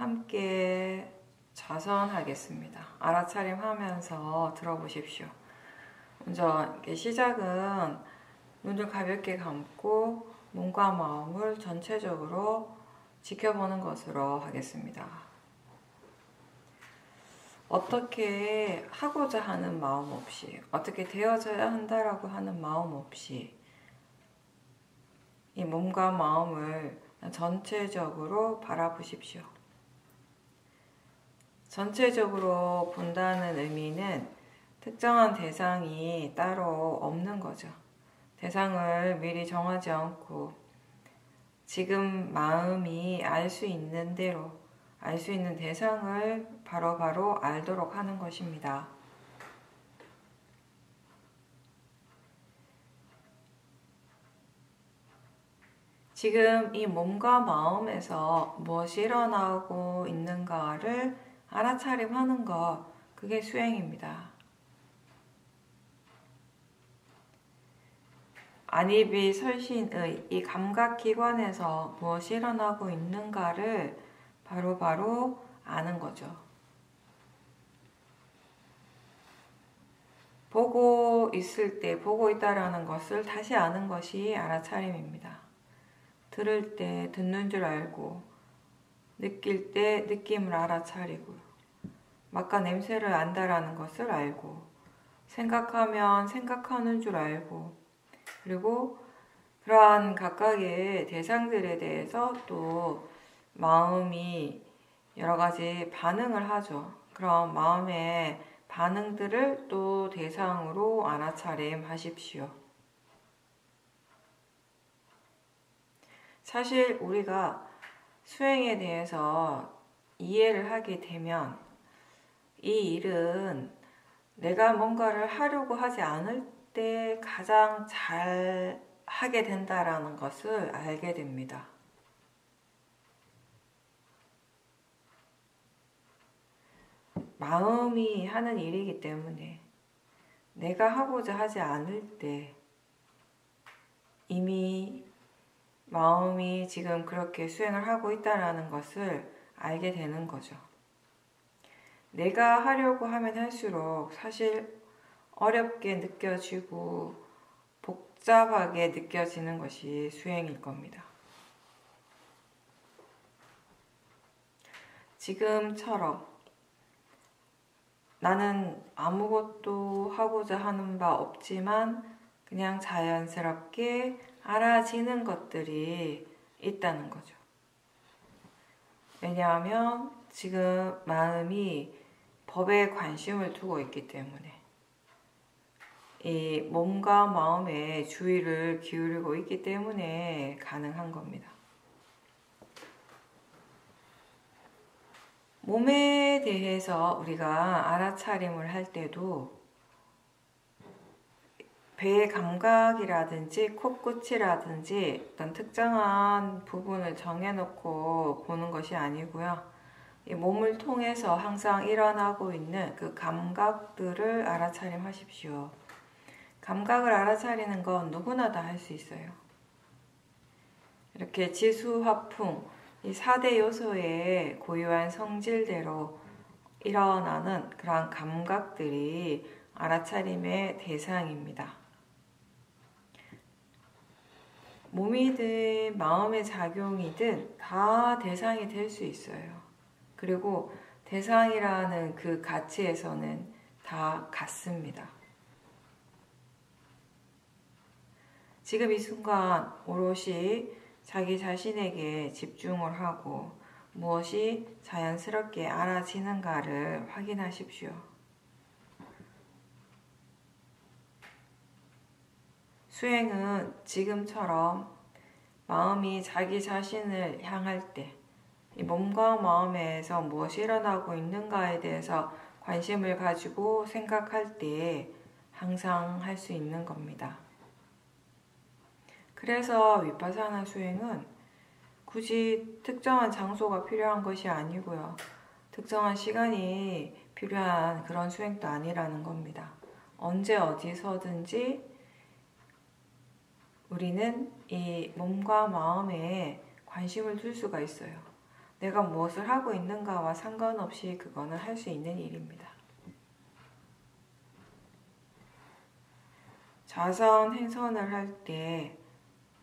함께 자선하겠습니다. 알아차림하면서 들어보십시오. 먼저 이렇게 시작은 눈을 가볍게 감고 몸과 마음을 전체적으로 지켜보는 것으로 하겠습니다. 어떻게 하고자 하는 마음 없이, 어떻게 되어져야 한다라고 하는 마음 없이 이 몸과 마음을 전체적으로 바라보십시오. 전체적으로 본다는 의미는 특정한 대상이 따로 없는 거죠. 대상을 미리 정하지 않고 지금 마음이 알 수 있는 대로, 알 수 있는 대상을 바로바로 알도록 하는 것입니다. 지금 이 몸과 마음에서 무엇이 일어나고 있는가를 알아차림하는 것, 그게 수행입니다. 안입이 설신의 이 감각기관에서 무엇이 일어나고 있는가를 바로바로 아는 거죠. 보고 있을 때 보고 있다라는 것을 다시 아는 것이 알아차림입니다. 들을 때 듣는 줄 알고, 느낄 때 느낌을 알아차리고요. 맛과 냄새를 안다라는 것을 알고, 생각하면 생각하는 줄 알고, 그리고 그러한 각각의 대상들에 대해서 또 마음이 여러 가지 반응을 하죠. 그런 마음의 반응들을 또 대상으로 알아차림하십시오. 사실 우리가 수행에 대해서 이해를 하게 되면 이 일은 내가 뭔가를 하려고 하지 않을 때 가장 잘 하게 된다라는 것을 알게 됩니다. 마음이 하는 일이기 때문에 내가 하고자 하지 않을 때 이미 마음이 지금 그렇게 수행을 하고 있다는 것을 알게 되는 거죠. 내가 하려고 하면 할수록 사실 어렵게 느껴지고 복잡하게 느껴지는 것이 수행일 겁니다. 지금처럼 나는 아무것도 하고자 하는 바 없지만 그냥 자연스럽게 알아지는 것들이 있다는 거죠. 왜냐하면 지금 마음이 법에 관심을 두고 있기 때문에 이 몸과 마음에 주의를 기울이고 있기 때문에 가능한 겁니다. 몸에 대해서 우리가 알아차림을 할 때도 배의 감각이라든지 코끝이라든지 어떤 특정한 부분을 정해놓고 보는 것이 아니고요. 이 몸을 통해서 항상 일어나고 있는 그 감각들을 알아차림하십시오. 감각을 알아차리는 건 누구나 다 할 수 있어요. 이렇게 지수화풍, 이 4대 요소의 고유한 성질대로 일어나는 그러한 감각들이 알아차림의 대상입니다. 몸이든 마음의 작용이든 다 대상이 될 수 있어요. 그리고 대상이라는 그 가치에서는 다 같습니다. 지금 이 순간 오롯이 자기 자신에게 집중을 하고 무엇이 자연스럽게 알아지는가를 확인하십시오. 수행은 지금처럼 마음이 자기 자신을 향할 때 이 몸과 마음에서 무엇이 일어나고 있는가에 대해서 관심을 가지고 생각할 때 항상 할 수 있는 겁니다. 그래서 위파사나 수행은 굳이 특정한 장소가 필요한 것이 아니고요. 특정한 시간이 필요한 그런 수행도 아니라는 겁니다. 언제 어디서든지 우리는 이 몸과 마음에 관심을 둘 수가 있어요. 내가 무엇을 하고 있는가와 상관없이 그거는 할 수 있는 일입니다. 자선, 행선을 할 때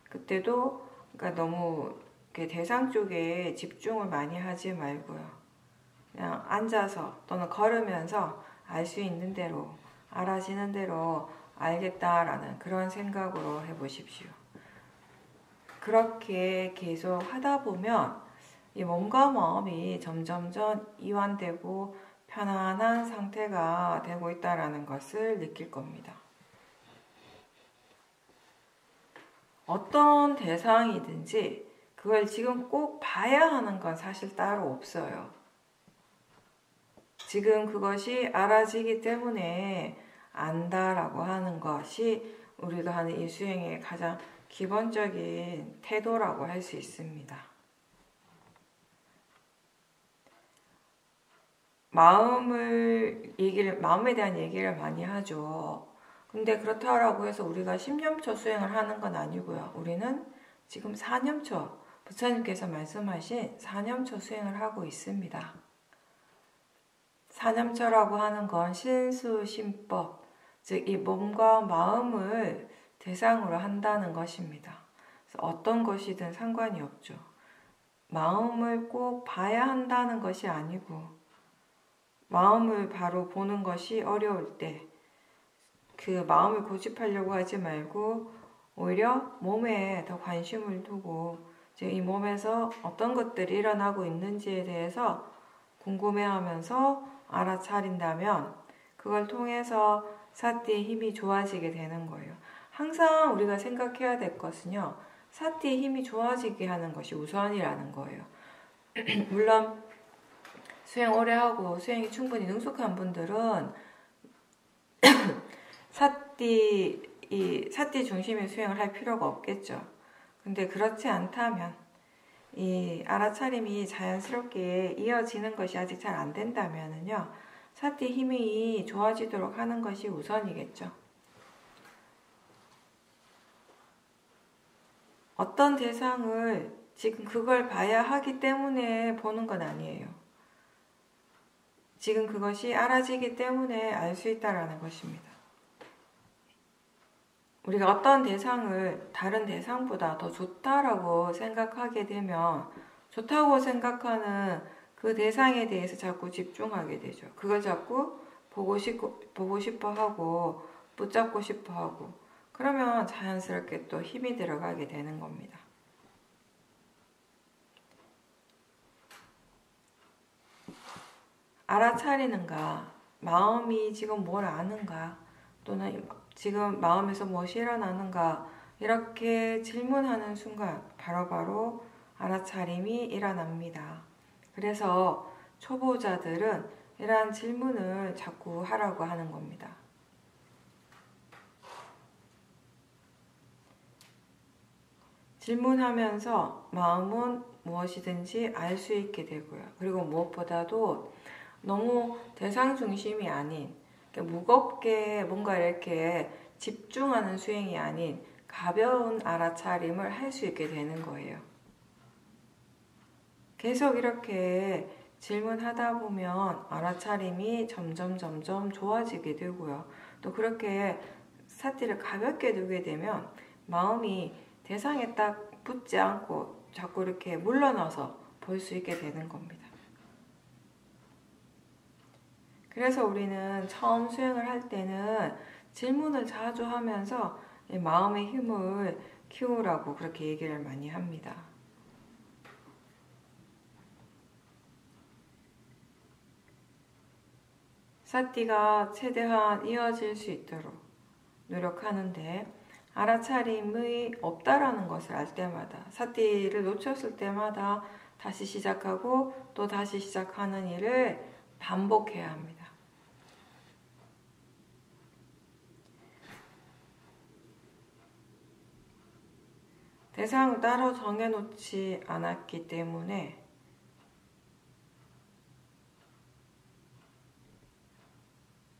그때도 그러니까 너무 대상 쪽에 집중을 많이 하지 말고요. 그냥 앉아서 또는 걸으면서 알 수 있는 대로, 알아지는 대로 알겠다라는 그런 생각으로 해보십시오. 그렇게 계속 하다 보면 이 몸과 마음이 점점점 이완되고 편안한 상태가 되고 있다는 것을 느낄 겁니다. 어떤 대상이든지 그걸 지금 꼭 봐야 하는 건 사실 따로 없어요. 지금 그것이 알아지기 때문에 안다라고 하는 것이 우리가 하는 이 수행의 가장 기본적인 태도라고 할 수 있습니다. 마음에 대한 얘기를 많이 하죠. 근데 그렇다고 해서 우리가 10년초 수행을 하는 건 아니고요. 우리는 지금 4년초, 부처님께서 말씀하신 4년초 수행을 하고 있습니다. 4년초라고 하는 건 신수심법, 즉 이 몸과 마음을 대상으로 한다는 것입니다. 그래서 어떤 것이든 상관이 없죠. 마음을 꼭 봐야 한다는 것이 아니고 마음을 바로 보는 것이 어려울 때 그 마음을 고집하려고 하지 말고 오히려 몸에 더 관심을 두고 이 몸에서 어떤 것들이 일어나고 있는지에 대해서 궁금해하면서 알아차린다면 그걸 통해서 사띠의 힘이 좋아지게 되는 거예요. 항상 우리가 생각해야 될 것은요. 사띠의 힘이 좋아지게 하는 것이 우선이라는 거예요. 물론 수행 오래 하고 수행이 충분히 능숙한 분들은 사띠 중심의 수행을 할 필요가 없겠죠. 근데 그렇지 않다면 이 알아차림이 자연스럽게 이어지는 것이 아직 잘 안 된다면은요. 사띠 힘이 좋아지도록 하는 것이 우선이겠죠. 어떤 대상을 지금 그걸 봐야 하기 때문에 보는 건 아니에요. 지금 그것이 알아지기 때문에 알 수 있다는 것입니다. 우리가 어떤 대상을 다른 대상보다 더 좋다라고 생각하게 되면 좋다고 생각하는 그 대상에 대해서 자꾸 집중하게 되죠. 그걸 자꾸 보고 싶어 하고 붙잡고 싶어 하고 그러면 자연스럽게 또 힘이 들어가게 되는 겁니다. 알아차리는가, 마음이 지금 뭘 아는가, 또는 지금 마음에서 무엇이 일어나는가 이렇게 질문하는 순간 바로바로 알아차림이 일어납니다. 그래서 초보자들은 이러한 질문을 자꾸 하라고 하는 겁니다. 질문하면서 마음은 무엇이든지 알 수 있게 되고요. 그리고 무엇보다도 너무 대상 중심이 아닌 무겁게 뭔가 이렇게 집중하는 수행이 아닌 가벼운 알아차림을 할 수 있게 되는 거예요. 계속 이렇게 질문하다 보면 알아차림이 점점 좋아지게 되고요. 또 그렇게 사띠를 가볍게 두게 되면 마음이 대상에 딱 붙지 않고 자꾸 이렇게 물러나서 볼 수 있게 되는 겁니다. 그래서 우리는 처음 수행을 할 때는 질문을 자주 하면서 마음의 힘을 키우라고 그렇게 얘기를 많이 합니다. 사띠가 최대한 이어질 수 있도록 노력하는데 알아차림이 없다라는 것을 알 때마다 사띠를 놓쳤을 때마다 다시 시작하고 또 다시 시작하는 일을 반복해야 합니다. 대상을 따로 정해놓지 않았기 때문에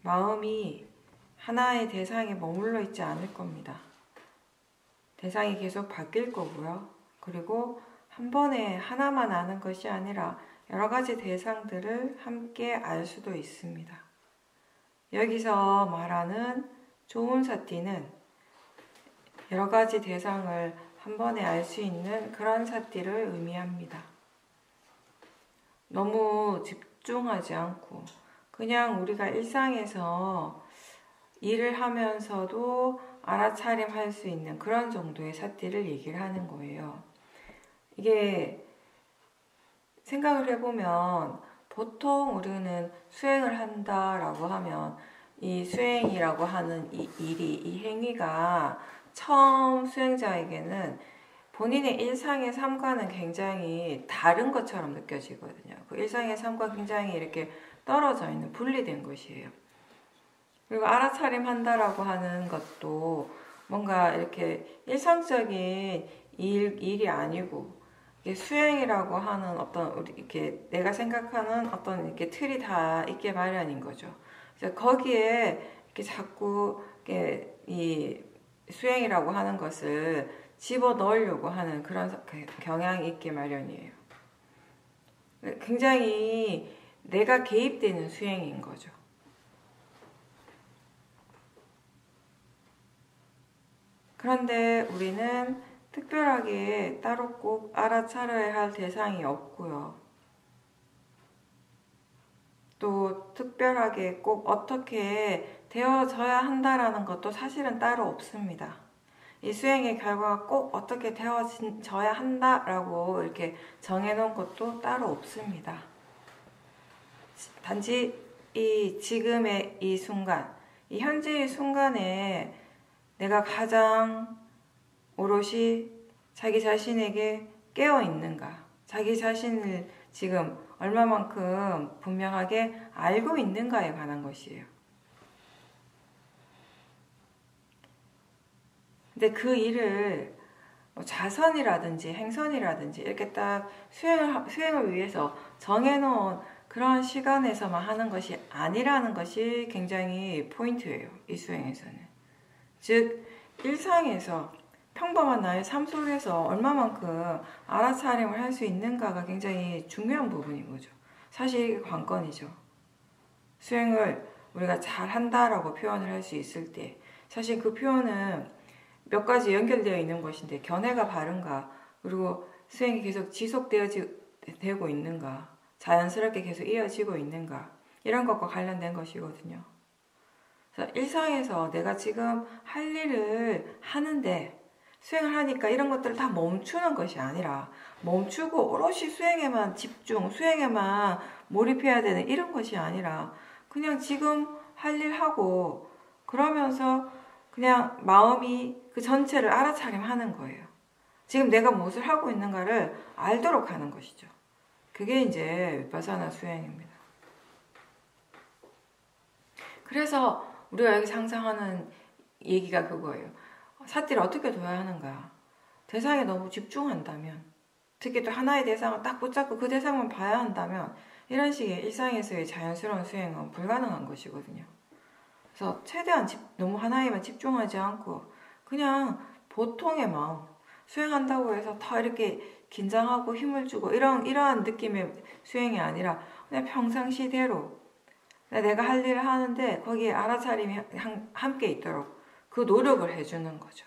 마음이 하나의 대상에 머물러 있지 않을 겁니다. 대상이 계속 바뀔 거고요. 그리고 한 번에 하나만 아는 것이 아니라 여러 가지 대상들을 함께 알 수도 있습니다. 여기서 말하는 좋은 사띠는 여러 가지 대상을 한 번에 알 수 있는 그런 사띠를 의미합니다. 너무 집중하지 않고 그냥 우리가 일상에서 일을 하면서도 알아차림할 수 있는 그런 정도의 사띠를 얘기를 하는 거예요. 이게 생각을 해보면 보통 우리는 수행을 한다라고 하면 이 수행이라고 하는 이 일이, 이 행위가 처음 수행자에게는 본인의 일상의 삶과는 굉장히 다른 것처럼 느껴지거든요. 그 일상의 삶과 굉장히 이렇게 떨어져 있는, 분리된 것이에요. 그리고 알아차림 한다라고 하는 것도 뭔가 이렇게 일상적인 일이 아니고 이게 수행이라고 하는 어떤 우리 이렇게 내가 생각하는 어떤 이렇게 틀이 다 있게 마련인 거죠. 그래서 거기에 이렇게 자꾸 이렇게 이 수행이라고 하는 것을 집어 넣으려고 하는 그런 경향이 있게 마련이에요. 굉장히 내가 개입되는 수행인 거죠. 그런데 우리는 특별하게 따로 꼭 알아차려야 할 대상이 없고요. 또 특별하게 꼭 어떻게 되어져야 한다라는 것도 사실은 따로 없습니다. 이 수행의 결과가 꼭 어떻게 되어져야 한다라고 이렇게 정해놓은 것도 따로 없습니다. 단지 이 지금의 이 순간, 이 현재의 순간에 내가 가장 오롯이 자기 자신에게 깨어 있는가, 자기 자신을 지금 얼마만큼 분명하게 알고 있는가에 관한 것이에요. 근데 그 일을 자선이라든지 행선이라든지 이렇게 딱 수행을 위해서 정해놓은 그런 시간에서만 하는 것이 아니라는 것이 굉장히 포인트예요. 이 수행에서는. 즉 일상에서 평범한 나의 삶 속에서 얼마만큼 알아차림을 할 수 있는가가 굉장히 중요한 부분인 거죠. 사실 이게 관건이죠. 수행을 우리가 잘한다라고 표현을 할 수 있을 때 사실 그 표현은 몇 가지 연결되어 있는 것인데 견해가 바른가, 그리고 수행이 계속 지속되고 있는가, 자연스럽게 계속 이어지고 있는가, 이런 것과 관련된 것이거든요. 그래서 일상에서 내가 지금 할 일을 하는데 수행을 하니까 이런 것들을 다 멈추는 것이 아니라 멈추고 오롯이 수행에만 집중, 수행에만 몰입해야 되는 이런 것이 아니라 그냥 지금 할 일 하고 그러면서 그냥 마음이 그 전체를 알아차림하는 거예요. 지금 내가 무엇을 하고 있는가를 알도록 하는 것이죠. 그게 이제 위파사나 수행입니다. 그래서 우리가 여기 상상하는 얘기가 그거예요. 사띠를 어떻게 둬야 하는가? 대상에 너무 집중한다면, 특히 또 하나의 대상을 딱 붙잡고 그 대상만 봐야 한다면 이런 식의 일상에서의 자연스러운 수행은 불가능한 것이거든요. 그래서 최대한 너무 하나에만 집중하지 않고 그냥 보통의 마음, 수행한다고 해서 더 이렇게 긴장하고 힘을 주고 이러한 느낌의 수행이 아니라 그냥 평상시대로 내가 할 일을 하는데 거기에 알아차림이 함께 있도록 그 노력을 해주는 거죠.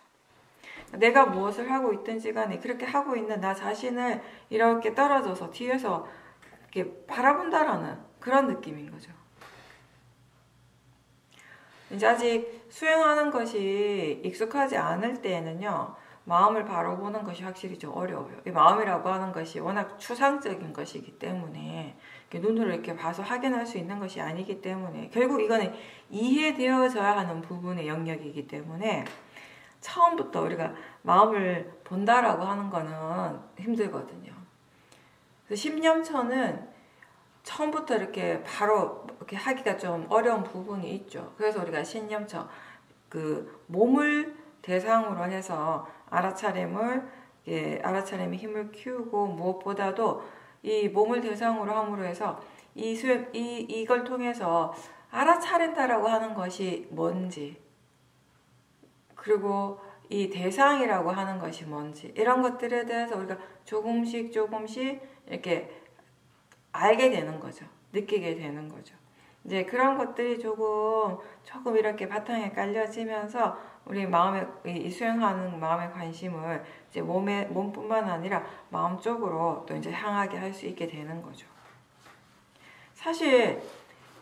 내가 무엇을 하고 있든지 간에 그렇게 하고 있는 나 자신을 이렇게 떨어져서 뒤에서 이렇게 바라본다라는 그런 느낌인 거죠. 이제 아직 수행하는 것이 익숙하지 않을 때에는요, 마음을 바로 보는 것이 확실히 좀 어려워요. 이 마음이라고 하는 것이 워낙 추상적인 것이기 때문에 눈으로 이렇게 봐서 확인할 수 있는 것이 아니기 때문에 결국 이거는 이해되어져야 하는 부분의 영역이기 때문에 처음부터 우리가 마음을 본다라고 하는 거는 힘들거든요. 그래서 십념처는 처음부터 이렇게 바로 이렇게 하기가 좀 어려운 부분이 있죠. 그래서 우리가 신념처, 그 몸을 대상으로 해서 알아차림의 힘을 키우고 무엇보다도 이 몸을 대상으로 함으로 해서 이걸 통해서 알아차린다라고 하는 것이 뭔지, 그리고 이 대상이라고 하는 것이 뭔지 이런 것들에 대해서 우리가 조금씩 이렇게 알게 되는 거죠. 느끼게 되는 거죠. 이제 그런 것들이 조금 이렇게 바탕에 깔려지면서 우리 마음에 이 수행하는 마음의 관심을 이제 몸뿐만 아니라 마음 쪽으로 또 이제 향하게 할 수 있게 되는 거죠. 사실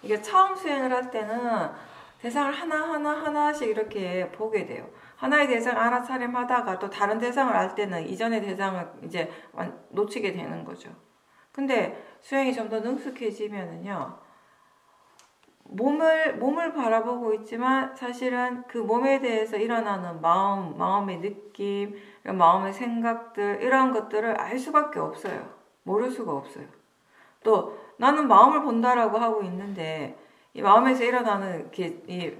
이게 처음 수행을 할 때는 대상을 하나씩 이렇게 보게 돼요. 하나의 대상 알아차림하다가 또 다른 대상을 알 때는 이전의 대상을 이제 놓치게 되는 거죠. 근데 수행이 좀 더 능숙해지면은요, 몸을 바라보고 있지만 사실은 그 몸에 대해서 일어나는 마음의 느낌, 마음의 생각들, 이런 것들을 알 수밖에 없어요. 모를 수가 없어요. 또 나는 마음을 본다라고 하고 있는데 이 마음에서 일어나는 이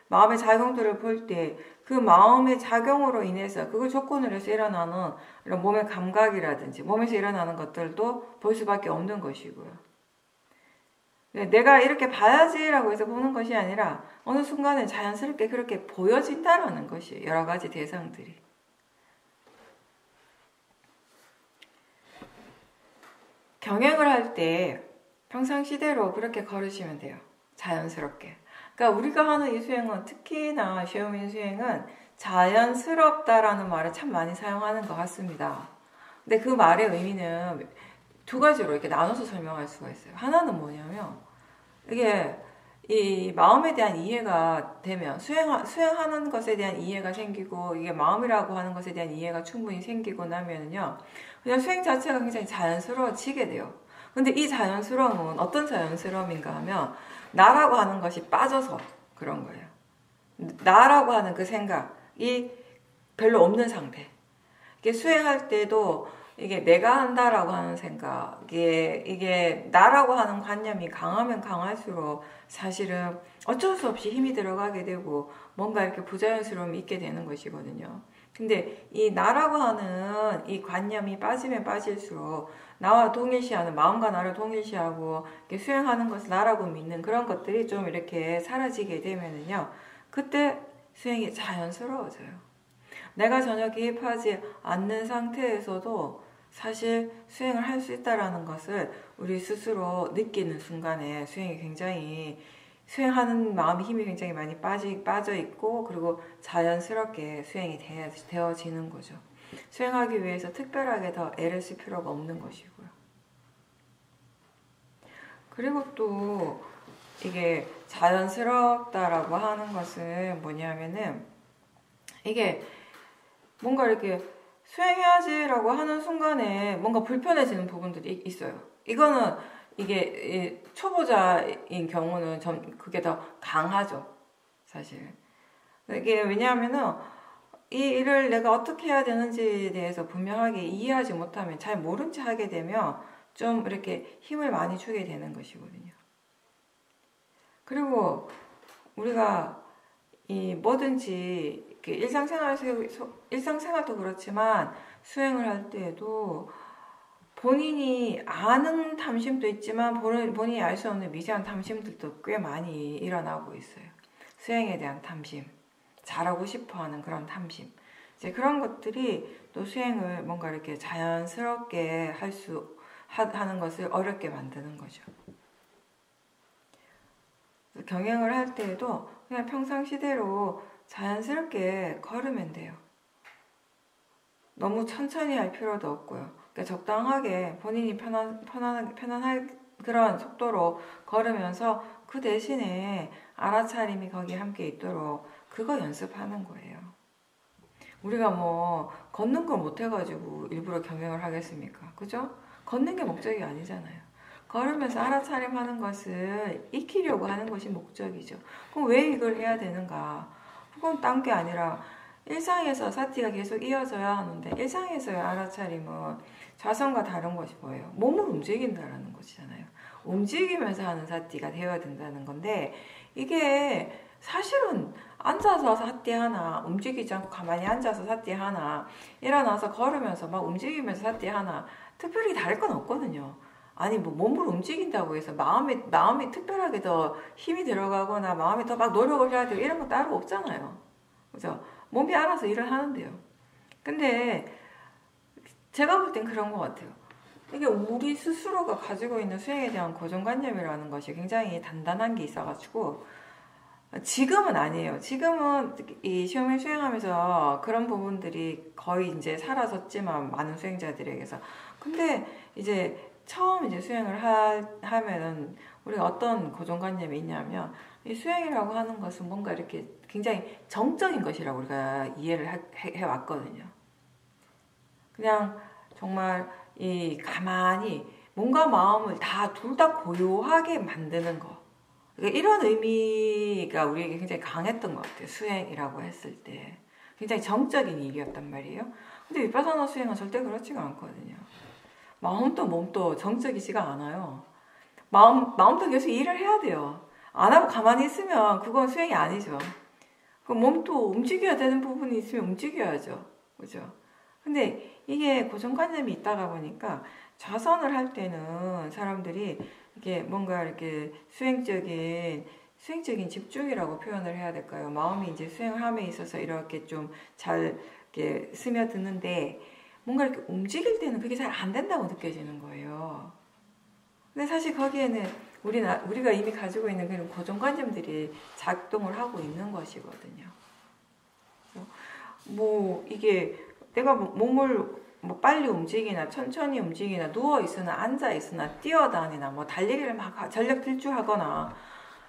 마음의 작용들을 볼 때 그 마음의 작용으로 인해서 그걸 조건으로 해서 일어나는 이런 몸의 감각이라든지 몸에서 일어나는 것들도 볼 수밖에 없는 것이고요. 내가 이렇게 봐야지라고 해서 보는 것이 아니라 어느 순간에 자연스럽게 그렇게 보여진다라는 것이에요. 여러 가지 대상들이. 경행을 할 때 평상시대로 그렇게 걸으시면 돼요. 자연스럽게. 그러니까 우리가 하는 이 수행은 특히나 쉐오민 수행은 자연스럽다라는 말을 참 많이 사용하는 것 같습니다. 근데 그 말의 의미는 두 가지로 이렇게 나눠서 설명할 수가 있어요. 하나는 뭐냐면 이게 이 마음에 대한 이해가 되면 수행하는 것에 대한 이해가 생기고 이게 마음이라고 하는 것에 대한 이해가 충분히 생기고 나면은요 그냥 수행 자체가 굉장히 자연스러워지게 돼요. 근데 이 자연스러움은 어떤 자연스러움인가 하면 나라고 하는 것이 빠져서 그런 거예요. 나라고 하는 그 생각이 별로 없는 상태. 이게 수행할 때도 이게 내가 한다라고 하는 생각, 이게 나라고 하는 관념이 강하면 강할수록 사실은 어쩔 수 없이 힘이 들어가게 되고 뭔가 이렇게 부자연스러움이 있게 되는 것이거든요. 근데 이 나라고 하는 이 관념이 빠지면 빠질수록 나와 동일시하는 마음과 나를 동일시하고 수행하는 것을 나라고 믿는 그런 것들이 좀 이렇게 사라지게 되면은요, 그때 수행이 자연스러워져요. 내가 전혀 개입하지 않는 상태에서도 사실 수행을 할 수 있다라는 것을 우리 스스로 느끼는 순간에 수행하는 마음의 힘이 굉장히 많이 빠져 있고 그리고 자연스럽게 수행이 되어지는 거죠. 수행하기 위해서 특별하게 더 애를 쓸 필요가 없는 것이고요. 그리고 또 이게 자연스럽다라고 하는 것은 뭐냐면은 이게 뭔가 이렇게 수행해야지라고 하는 순간에 뭔가 불편해지는 부분들이 있어요. 이거는 이게 초보자인 경우는 그게 더 강하죠, 사실. 이게 왜냐하면은 이 일을 내가 어떻게 해야 되는지에 대해서 분명하게 이해하지 못하면 잘 모른 채 하게 되면 좀 이렇게 힘을 많이 주게 되는 것이거든요. 그리고 우리가 이 뭐든지 일상생활도 그렇지만 수행을 할 때에도 본인이 아는 탐심도 있지만 본인이 알 수 없는 미세한 탐심들도 꽤 많이 일어나고 있어요. 수행에 대한 탐심, 잘하고 싶어하는 그런 탐심. 이제 그런 것들이 또 수행을 뭔가 이렇게 자연스럽게 하는 것을 어렵게 만드는 거죠. 경행을 할 때에도 그냥 평상시대로 자연스럽게 걸으면 돼요. 너무 천천히 할 필요도 없고요. 그러니까 적당하게 본인이 편안한 그런 속도로 걸으면서 그 대신에 알아차림이 거기에 함께 있도록 그거 연습하는 거예요. 우리가 뭐 걷는 걸 못해가지고 일부러 경행을 하겠습니까? 그죠? 걷는 게 목적이 아니잖아요. 걸으면서 알아차림하는 것을 익히려고 하는 것이 목적이죠. 그럼 왜 이걸 해야 되는가? 그건 딴 게 아니라 일상에서 사티가 계속 이어져야 하는데 일상에서의 알아차림은 좌선과 다른 것이 뭐예요? 몸을 움직인다라는 것이잖아요. 움직이면서 하는 사티가 되어야 된다는 건데 이게 사실은 앉아서 사티 하나, 움직이지 않고 가만히 앉아서 사티 하나, 일어나서 걸으면서 막 움직이면서 사티 하나 특별히 다를 건 없거든요. 아니 뭐 몸을 움직인다고 해서 마음이 특별하게 더 힘이 들어가거나 마음이 더 막 노력을 해야 되고 이런 거 따로 없잖아요. 그죠? 몸이 알아서 일을 하는데요. 근데 제가 볼 땐 그런 것 같아요. 이게 우리 스스로가 가지고 있는 수행에 대한 고정관념이라는 것이 굉장히 단단한 게 있어가지고 지금은 아니에요. 지금은 이 시험을 수행하면서 그런 부분들이 거의 이제 사라졌지만 많은 수행자들에게서. 근데 이제 처음 이제 수행을 하면은 우리가 어떤 고정관념이 있냐면 이 수행이라고 하는 것은 뭔가 이렇게 굉장히 정적인 것이라고 우리가 이해를 해왔거든요. 그냥 정말 이 가만히 몸과 마음을 둘 다 고요하게 만드는 거. 그러니까 이런 의미가 우리에게 굉장히 강했던 것 같아요. 수행이라고 했을 때. 굉장히 정적인 일이었단 말이에요. 근데 위파사나 수행은 절대 그렇지가 않거든요. 마음도 몸도 정적이지가 않아요. 마음도 계속 일을 해야 돼요. 안 하고 가만히 있으면 그건 수행이 아니죠. 그 몸도 움직여야 되는 부분이 있으면 움직여야죠. 그죠? 근데 이게 고정관념이 있다가 보니까 좌선을 할 때는 사람들이 이게 뭔가 이렇게 수행적인 집중이라고 표현을 해야 될까요? 마음이 이제 수행함에 있어서 이렇게 좀 잘 이렇게 스며드는데 뭔가 이렇게 움직일 때는 그게 잘 안 된다고 느껴지는 거예요. 근데 사실 거기에는 우리가 이미 가지고 있는 그런 고정관념들이 작동을 하고 있는 것이거든요. 뭐 이게 내가 몸을 뭐 빨리 움직이나 천천히 움직이나 누워있으나 앉아있으나 뛰어다니나 뭐 달리기를 막 전력 질주하거나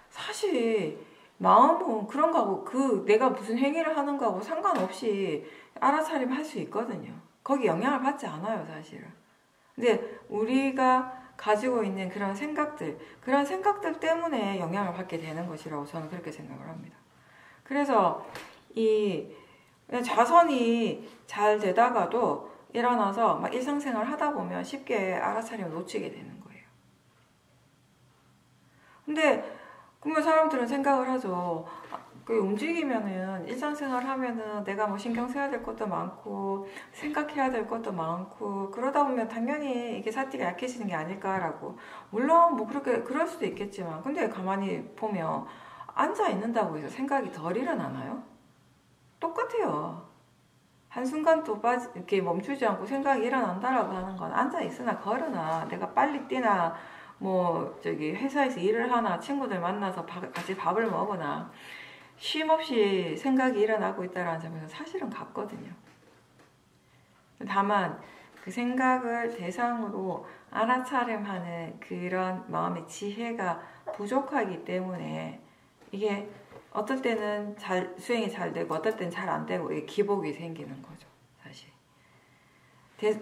사실 마음은 그런 거하고 내가 무슨 행위를 하는 거하고 상관없이 알아차림 할 수 있거든요. 거기 영향을 받지 않아요, 사실은. 근데 우리가 가지고 있는 그런 생각들 때문에 영향을 받게 되는 것이라고 저는 그렇게 생각을 합니다. 그래서 좌선이 잘 되다가도 일어나서 막 일상생활 하다 보면 쉽게 알아차림을 놓치게 되는 거예요. 근데 그러면 사람들은 생각을 하죠. 움직이면은 일상생활 하면은 내가 뭐 신경 써야 될 것도 많고 생각해야 될 것도 많고 그러다 보면 당연히 이게 사티가 약해지는 게 아닐까라고. 물론 뭐 그럴 수도 있겠지만 근데 가만히 보면 앉아 있는다고 해서 생각이 덜 일어나나요? 똑같아요. 한순간도 이렇게 멈추지 않고 생각이 일어난다라고 하는 건 앉아 있으나 걸으나 내가 빨리 뛰나 뭐 회사에서 일을 하나 친구들 만나서 같이 밥을 먹거나 쉼 없이 생각이 일어나고 있다는 점에서 사실은 같거든요. 다만 그 생각을 대상으로 알아차림하는 그런 마음의 지혜가 부족하기 때문에 이게 어떨 때는 수행이 잘 되고 어떨 때는 잘 안 되고 이게 기복이 생기는 거죠. 사실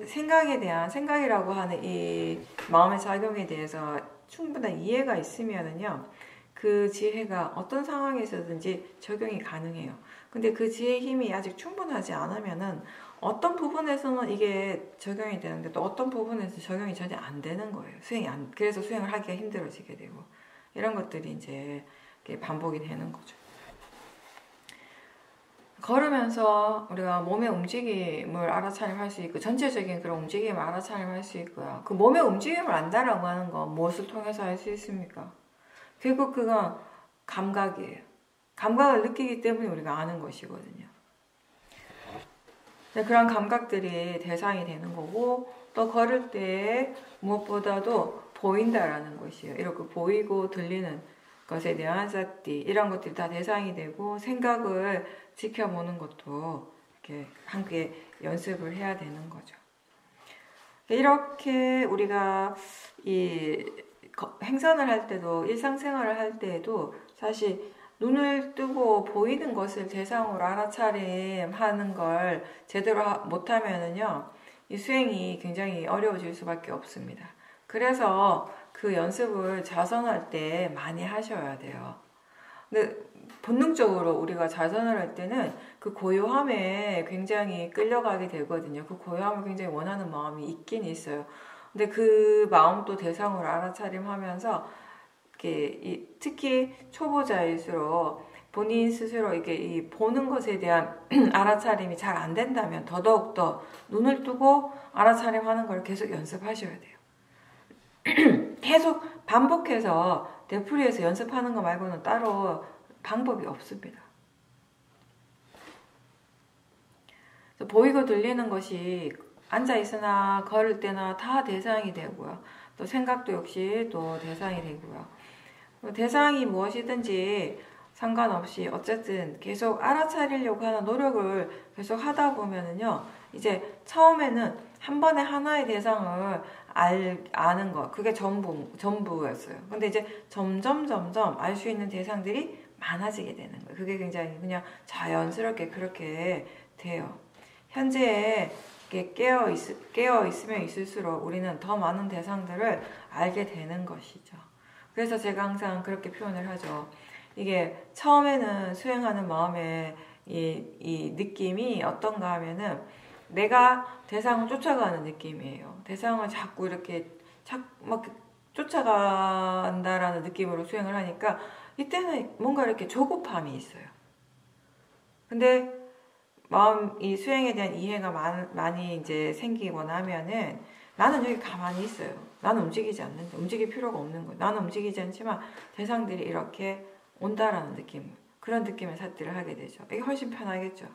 생각이라고 하는 이 마음의 작용에 대해서 충분한 이해가 있으면은요 그 지혜가 어떤 상황에서든지 적용이 가능해요. 근데 그 지혜의 힘이 아직 충분하지 않으면은 어떤 부분에서는 이게 적용이 되는데 또 어떤 부분에서 적용이 전혀 안 되는 거예요. 그래서 수행을 하기가 힘들어지게 되고 이런 것들이 이제 반복이 되는 거죠. 걸으면서 우리가 몸의 움직임을 알아차림할 수 있고 전체적인 그런 움직임을 알아차림할 수 있고요. 그 몸의 움직임을 안다라고 하는 건 무엇을 통해서 할 수 있습니까? 결국 그건 감각이에요. 감각을 느끼기 때문에 우리가 아는 것이거든요. 그런 감각들이 대상이 되는 거고 또 걸을 때 무엇보다도 보인다라는 것이에요. 이렇게 보이고 들리는 것에 대한 사티 이런 것들이 다 대상이 되고 생각을 지켜보는 것도 이렇게 함께 연습을 해야 되는 거죠. 이렇게 우리가 행선을 할 때도 일상생활을 할 때에도 사실 눈을 뜨고 보이는 것을 대상으로 알아차림하는 걸 제대로 못하면은요 이 수행이 굉장히 어려워질 수밖에 없습니다. 그래서 그 연습을 좌선할 때 많이 하셔야 돼요. 근데 본능적으로 우리가 좌선을 할 때는 그 고요함에 굉장히 끌려가게 되거든요. 그 고요함을 굉장히 원하는 마음이 있긴 있어요. 근데 그 마음도 대상으로 알아차림하면서 특히 초보자일수록 본인 스스로 이 보는 것에 대한 알아차림이 잘 안 된다면 더더욱더 눈을 뜨고 알아차림하는 걸 계속 연습하셔야 돼요. 계속 반복해서 되풀이해서 연습하는 거 말고는 따로 방법이 없습니다. 보이고 들리는 것이 앉아있으나 걸을 때나 다 대상이 되고요. 또 생각도 역시 또 대상이 되고요. 대상이 무엇이든지 상관없이 어쨌든 계속 알아차리려고 하는 노력을 계속 하다 보면은요, 이제 처음에는 한 번에 하나의 대상을 아는 거, 그게 전부였어요. 근데 이제 점점 알 수 있는 대상들이 많아지게 되는 거예요. 그게 굉장히 그냥 자연스럽게 그렇게 돼요. 현재 깨어 있으면 있을수록 우리는 더 많은 대상들을 알게 되는 것이죠. 그래서 제가 항상 그렇게 표현을 하죠. 이게 처음에는 수행하는 마음의 이 느낌이 어떤가 하면은 내가 대상을 쫓아가는 느낌이에요. 대상을 자꾸 이렇게 막 쫓아간다라는 느낌으로 수행을 하니까 이때는 뭔가 이렇게 조급함이 있어요. 근데 이 수행에 대한 이해가 많이 이제 생기고 나면은 나는 여기 가만히 있어요. 나는 움직이지 않는데, 움직일 필요가 없는 거예요. 나는 움직이지 않지만 대상들이 이렇게 온다라는 느낌, 그런 느낌의 사티를 하게 되죠. 이게 훨씬 편하겠죠.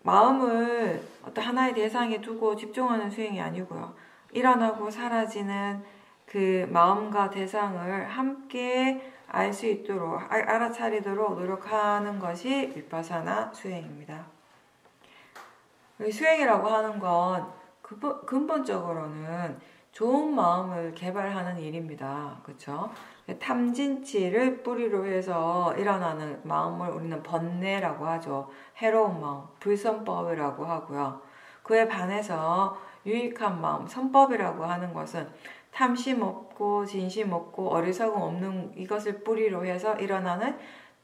마음을 어떤 하나의 대상에 두고 집중하는 수행이 아니고요. 일어나고 사라지는 그 마음과 대상을 함께 알 수 있도록, 알아차리도록 노력하는 것이 비파사나 수행입니다. 수행이라고 하는 건 근본적으로는 좋은 마음을 개발하는 일입니다. 그렇죠? 탐진치를 뿌리로 해서 일어나는 마음을 우리는 번뇌라고 하죠. 해로운 마음, 불선법이라고 하고요. 그에 반해서 유익한 마음, 선법이라고 하는 것은 탐심 없고 진심 없고 어리석음 없는 이것을 뿌리로 해서 일어나는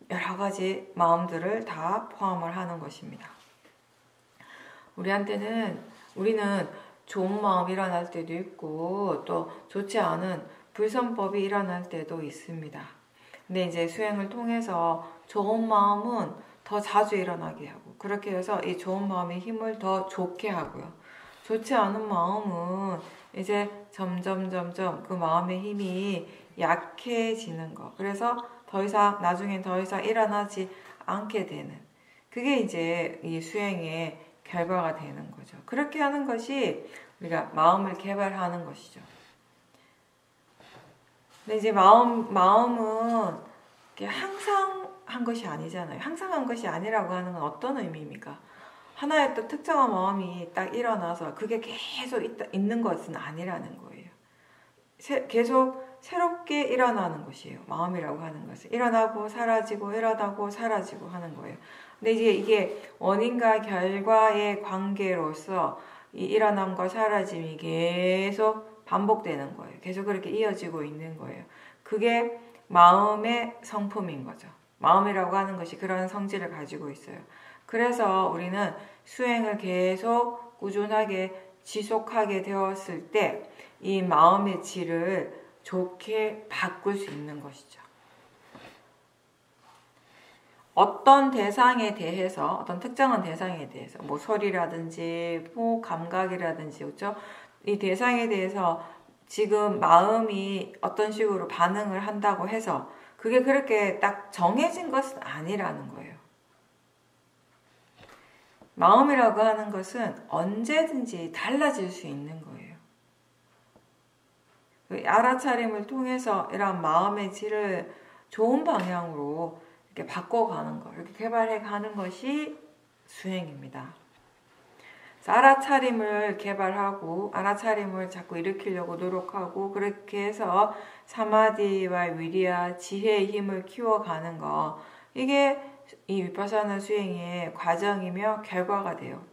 여러 가지 마음들을 다 포함을 하는 것입니다. 우리는 좋은 마음이 일어날 때도 있고 또 좋지 않은 불선법이 일어날 때도 있습니다. 근데 이제 수행을 통해서 좋은 마음은 더 자주 일어나게 하고 그렇게 해서 이 좋은 마음의 힘을 더 좋게 하고요. 좋지 않은 마음은 이제 점점 그 마음의 힘이 약해지는 거. 그래서 나중엔 더 이상 일어나지 않게 되는. 그게 이제 이 수행의 결과가 되는 거죠. 그렇게 하는 것이 우리가 마음을 개발하는 것이죠. 근데 이제 마음은 항상 한 것이 아니잖아요. 항상 한 것이 아니라고 하는 건 어떤 의미입니까? 하나의 또 특정한 마음이 딱 일어나서 그게 계속 있는 것은 아니라는 거예요. 계속 새롭게 일어나는 것이에요. 마음이라고 하는 것은. 일어나고 사라지고 일어나고 사라지고 하는 거예요. 근데 이게 원인과 결과의 관계로서 이 일어남과 사라짐이 계속 반복되는 거예요. 계속 그렇게 이어지고 있는 거예요. 그게 마음의 성품인 거죠. 마음이라고 하는 것이 그런 성질을 가지고 있어요. 그래서 우리는 수행을 계속 꾸준하게 지속하게 되었을 때 이 마음의 질을 좋게 바꿀 수 있는 것이죠. 어떤 대상에 대해서, 어떤 특정한 대상에 대해서, 뭐 소리라든지, 뭐 감각이라든지, 그렇죠? 이 대상에 대해서 지금 마음이 어떤 식으로 반응을 한다고 해서 그게 그렇게 딱 정해진 것은 아니라는 거예요. 마음이라고 하는 것은 언제든지 달라질 수 있는 거예요. 알아차림을 통해서 이런 마음의 질을 좋은 방향으로 이렇게 바꿔가는 거, 이렇게 개발해가는 것이 수행입니다. 알아차림을 개발하고 알아차림을 자꾸 일으키려고 노력하고 그렇게 해서 사마디와 위리아, 지혜의 힘을 키워가는 거, 이게 이 위파사나 수행의 과정이며 결과가 돼요.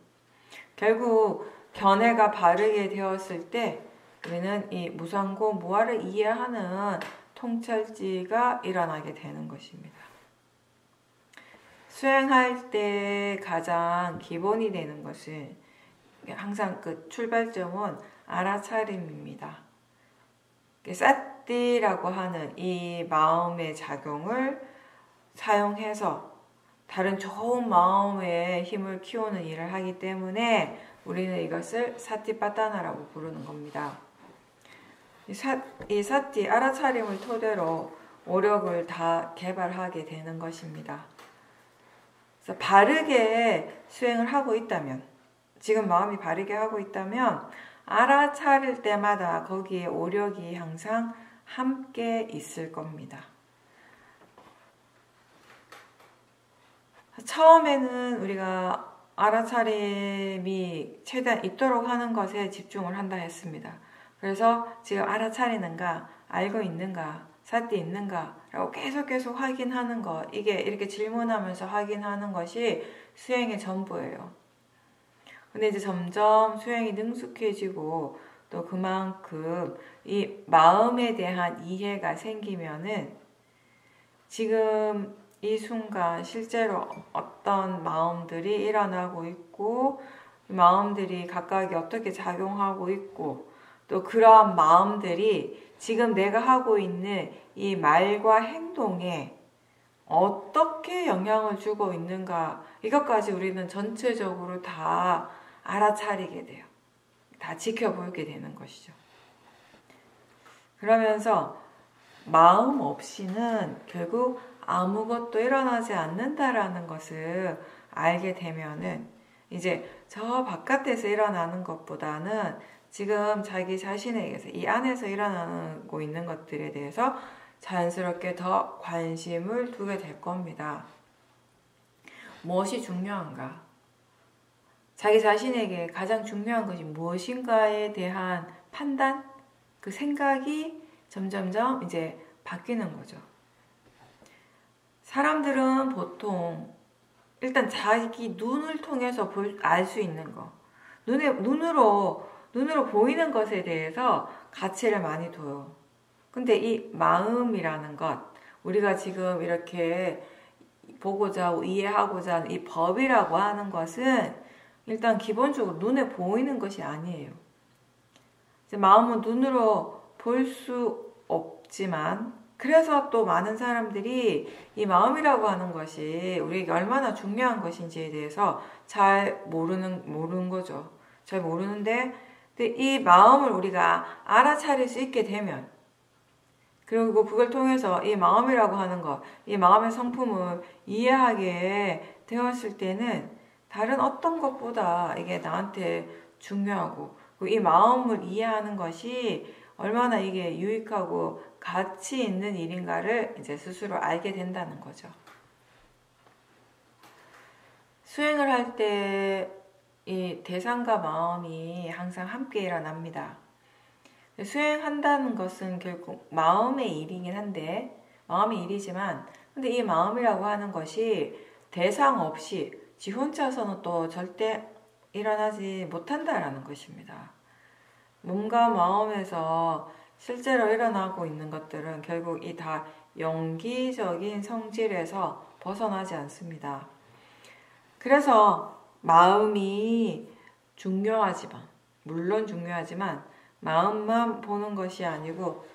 결국 견해가 바르게 되었을 때 우리는 이 무상고 무아를 이해하는 통찰지가 일어나게 되는 것입니다. 수행할 때 가장 기본이 되는 것은 항상 그 출발점은 알아차림입니다. 사띠라고 하는 이 마음의 작용을 사용해서 다른 좋은 마음의 힘을 키우는 일을 하기 때문에 우리는 이것을 사띠빠따나라고 부르는 겁니다. 이 사띠, 알아차림을 토대로 오력을 다 개발하게 되는 것입니다. 그래서 바르게 수행을 하고 있다면, 지금 마음이 바르게 하고 있다면 알아차릴 때마다 거기에 오력이 항상 함께 있을 겁니다. 처음에는 우리가 알아차림이 최대한 있도록 하는 것에 집중을 한다 했습니다. 그래서 지금 알아차리는가, 알고 있는가, 사띠 있는가 라고 계속 확인하는 것, 이게 이렇게 질문하면서 확인하는 것이 수행의 전부예요. 근데 이제 점점 수행이 능숙해지고 또 그만큼 이 마음에 대한 이해가 생기면은 지금 이 순간 실제로 어떤 마음들이 일어나고 있고 마음들이 각각이 어떻게 작용하고 있고 또 그러한 마음들이 지금 내가 하고 있는 이 말과 행동에 어떻게 영향을 주고 있는가, 이것까지 우리는 전체적으로 다 알아차리게 돼요. 다 지켜보게 되는 것이죠. 그러면서 마음 없이는 결국 아무것도 일어나지 않는다라는 것을 알게 되면은 이제 저 바깥에서 일어나는 것보다는 지금 자기 자신에게서 이 안에서 일어나고 있는 것들에 대해서 자연스럽게 더 관심을 두게 될 겁니다. 무엇이 중요한가? 자기 자신에게 가장 중요한 것이 무엇인가에 대한 판단, 그 생각이 점점점 이제 바뀌는 거죠. 사람들은 보통 일단 자기 눈을 통해서 알 수 있는 거, 눈으로 보이는 것에 대해서 가치를 많이 둬요. 근데 이 마음이라는 것, 우리가 지금 이렇게 보고자 이해하고자 하는 이 법이라고 하는 것은 일단 기본적으로 눈에 보이는 것이 아니에요. 마음은 눈으로 볼 수 없지만, 그래서 또 많은 사람들이 이 마음이라고 하는 것이 우리에게 얼마나 중요한 것인지에 대해서 잘 모르는 거죠. 잘 모르는데, 근데 이 마음을 우리가 알아차릴 수 있게 되면, 그리고 그걸 통해서 이 마음이라고 하는 것, 이 마음의 성품을 이해하게 되었을 때는 다른 어떤 것보다 이게 나한테 중요하고, 이 마음을 이해하는 것이 얼마나 이게 유익하고 가치 있는 일인가를 이제 스스로 알게 된다는 거죠. 수행을 할 때 이 대상과 마음이 항상 함께 일어납니다. 수행한다는 것은 결국 마음의 일이긴 한데, 마음의 일이지만, 근데 이 마음이라고 하는 것이 대상 없이 지 혼자서는 또 절대 일어나지 못한다라는 것입니다. 몸과 마음에서 실제로 일어나고 있는 것들은 결국 이 다 영기적인 성질에서 벗어나지 않습니다. 그래서 마음이 중요하지만, 물론 중요하지만 마음만 보는 것이 아니고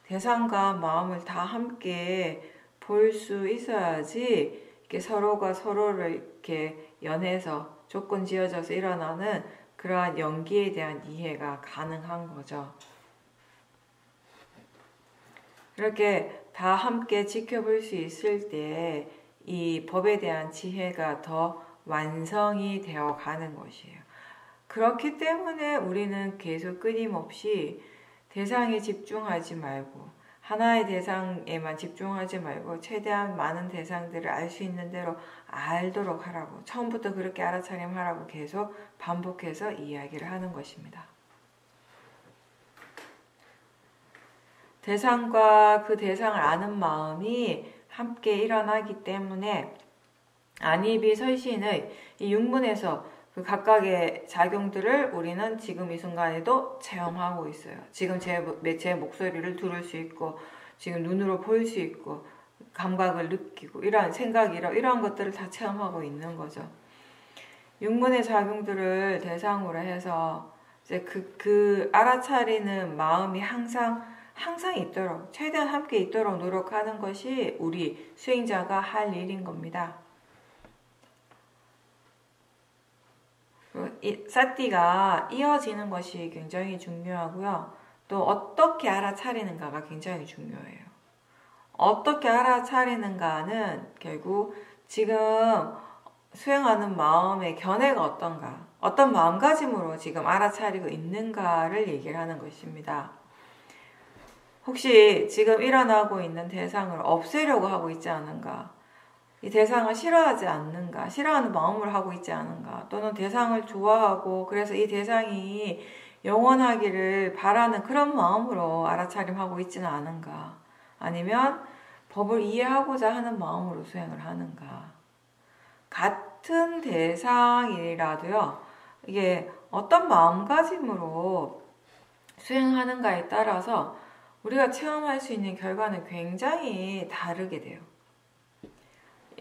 대상과 마음을 다 함께 볼 수 있어야지 이렇게 서로가 서로를 이렇게 연해서 조건 지어져서 일어나는 그러한 연기에 대한 이해가 가능한 거죠. 이렇게 다 함께 지켜볼 수 있을 때 이 법에 대한 지혜가 더 완성이 되어 가는 것이에요. 그렇기 때문에 우리는 계속 끊임없이 대상에 집중하지 말고 하나의 대상에만 집중하지 말고 최대한 많은 대상들을 알 수 있는 대로 알도록 하라고, 처음부터 그렇게 알아차림하라고 계속 반복해서 이야기를 하는 것입니다. 대상과 그 대상을 아는 마음이 함께 일어나기 때문에 안이비설신의 이 육문에서 그 각각의 작용들을 우리는 지금 이 순간에도 체험하고 있어요. 지금 제 목소리를 들을 수 있고, 지금 눈으로 볼 수 있고, 감각을 느끼고, 이러한 생각, 이러한 것들을 다 체험하고 있는 거죠. 육문의 작용들을 대상으로 해서 이제 그 알아차리는 마음이 항상 있도록, 최대한 함께 있도록 노력하는 것이 우리 수행자가 할 일인 겁니다. 이 사띠가 이어지는 것이 굉장히 중요하고요. 또 어떻게 알아차리는가가 굉장히 중요해요. 어떻게 알아차리는가는 결국 지금 수행하는 마음의 견해가 어떤가, 어떤 마음가짐으로 지금 알아차리고 있는가를 얘기를 하는 것입니다. 혹시 지금 일어나고 있는 대상을 없애려고 하고 있지 않은가? 이 대상을 싫어하지 않는가? 싫어하는 마음으로 하고 있지 않은가? 또는 대상을 좋아하고 그래서 이 대상이 영원하기를 바라는 그런 마음으로 알아차림하고 있지는 않은가? 아니면 법을 이해하고자 하는 마음으로 수행을 하는가? 같은 대상이라도요, 이게 어떤 마음가짐으로 수행하는가에 따라서 우리가 체험할 수 있는 결과는 굉장히 다르게 돼요.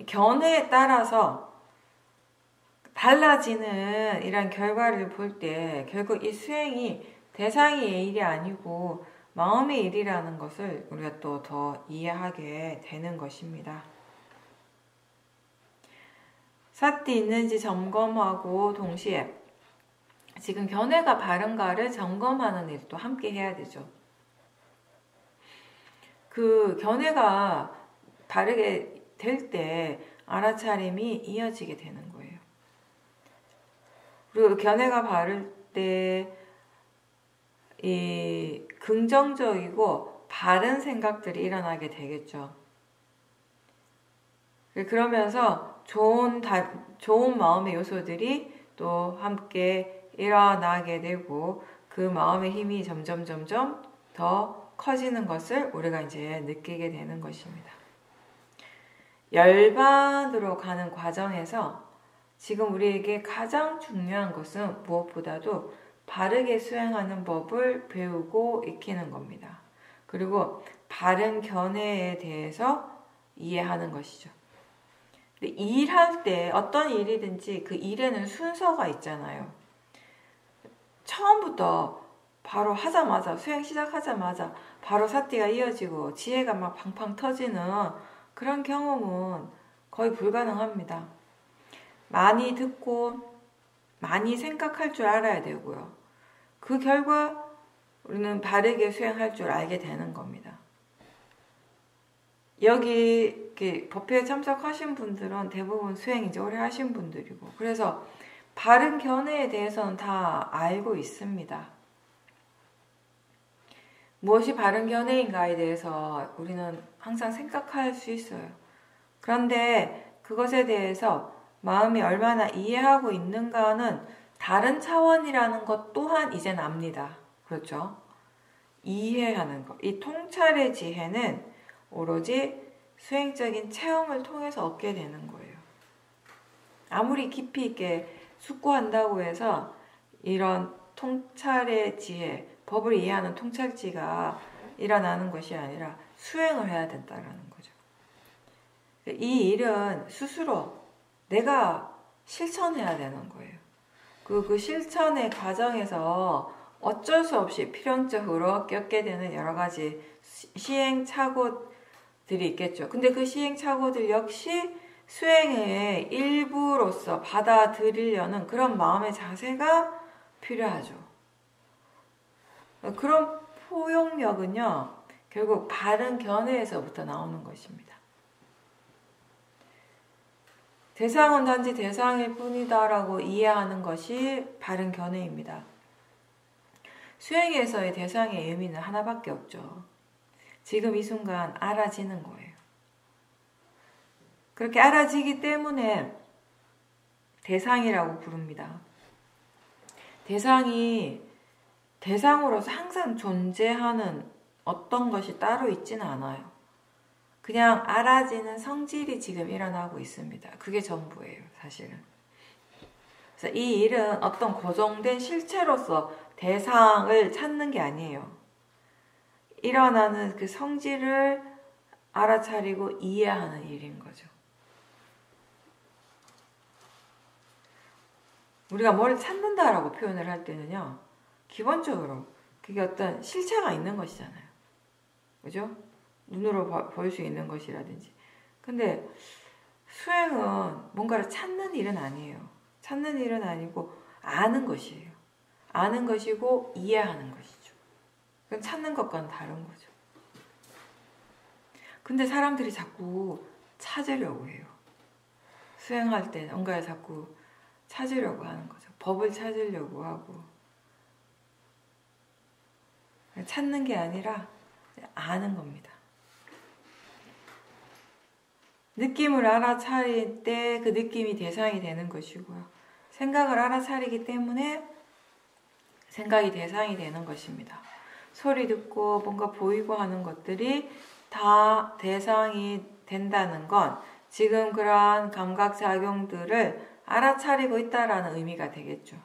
견해에 따라서 달라지는 이런 결과를 볼 때 결국 이 수행이 대상의 일이 아니고 마음의 일이라는 것을 우리가 또 더 이해하게 되는 것입니다. 사띠 있는지 점검하고 동시에 지금 견해가 바른가를 점검하는 일도 함께 해야 되죠. 그 견해가 바르게 될 때 알아차림이 이어지게 되는 거예요. 그리고 견해가 바를 때 이 긍정적이고 바른 생각들이 일어나게 되겠죠. 그러면서 좋은 마음의 요소들이 또 함께 일어나게 되고 그 마음의 힘이 점점 더 커지는 것을 우리가 이제 느끼게 되는 것입니다. 열반으로 가는 과정에서 지금 우리에게 가장 중요한 것은 무엇보다도 바르게 수행하는 법을 배우고 익히는 겁니다. 그리고 바른 견해에 대해서 이해하는 것이죠. 근데 일할 때 어떤 일이든지 그 일에는 순서가 있잖아요. 처음부터 바로 하자마자 수행 시작하자마자 바로 사띠가 이어지고 지혜가 막 팡팡 터지는 그런 경험은 거의 불가능합니다. 많이 듣고 많이 생각할 줄 알아야 되고요. 그 결과 우리는 바르게 수행할 줄 알게 되는 겁니다. 여기 법회에 참석하신 분들은 대부분 수행 이제 오래 하신 분들이고 그래서 바른 견해에 대해서는 다 알고 있습니다. 무엇이 바른 견해인가에 대해서 우리는 항상 생각할 수 있어요. 그런데 그것에 대해서 마음이 얼마나 이해하고 있는가는 다른 차원이라는 것 또한 이젠 압니다. 그렇죠? 이해하는 것. 이 통찰의 지혜는 오로지 수행적인 체험을 통해서 얻게 되는 거예요. 아무리 깊이 있게 숙고한다고 해서 이런 통찰의 지혜, 법을 이해하는 통찰지가 일어나는 것이 아니라 수행을 해야 된다는 거죠. 이 일은 스스로 내가 실천해야 되는 거예요. 그 실천의 과정에서 어쩔 수 없이 필연적으로 겪게 되는 여러 가지 시행착오들이 있겠죠. 근데 그 시행착오들 역시 수행의 일부로서 받아들이려는 그런 마음의 자세가 필요하죠. 그런 포용력은요, 결국 바른 견해에서부터 나오는 것입니다. 대상은 단지 대상일 뿐이다라고 이해하는 것이 바른 견해입니다. 수행에서의 대상의 의미는 하나밖에 없죠. 지금 이 순간 알아지는 거예요. 그렇게 알아지기 때문에 대상이라고 부릅니다. 대상이 대상으로서 항상 존재하는 어떤 것이 따로 있지는 않아요. 그냥 알아지는 성질이 지금 일어나고 있습니다. 그게 전부예요, 사실은. 그래서 이 일은 어떤 고정된 실체로서 대상을 찾는 게 아니에요. 일어나는 그 성질을 알아차리고 이해하는 일인 거죠. 우리가 뭘 찾는다라고 표현을 할 때는요, 기본적으로 그게 어떤 실체가 있는 것이잖아요. 그죠? 눈으로 볼 수 있는 것이라든지. 근데 수행은 뭔가를 찾는 일은 아니에요. 찾는 일은 아니고 아는 것이에요. 아는 것이고 이해하는 것이죠. 그건 찾는 것과는 다른 거죠. 근데 사람들이 자꾸 찾으려고 해요. 수행할 때 뭔가를 자꾸 찾으려고 하는 거죠. 법을 찾으려고 하고. 찾는 게 아니라 아는 겁니다. 느낌을 알아차릴 때 그 느낌이 대상이 되는 것이고요. 생각을 알아차리기 때문에 생각이 대상이 되는 것입니다. 소리 듣고 뭔가 보이고 하는 것들이 다 대상이 된다는 건 지금 그러한 감각작용들을 알아차리고 있다라는 의미가 되겠죠.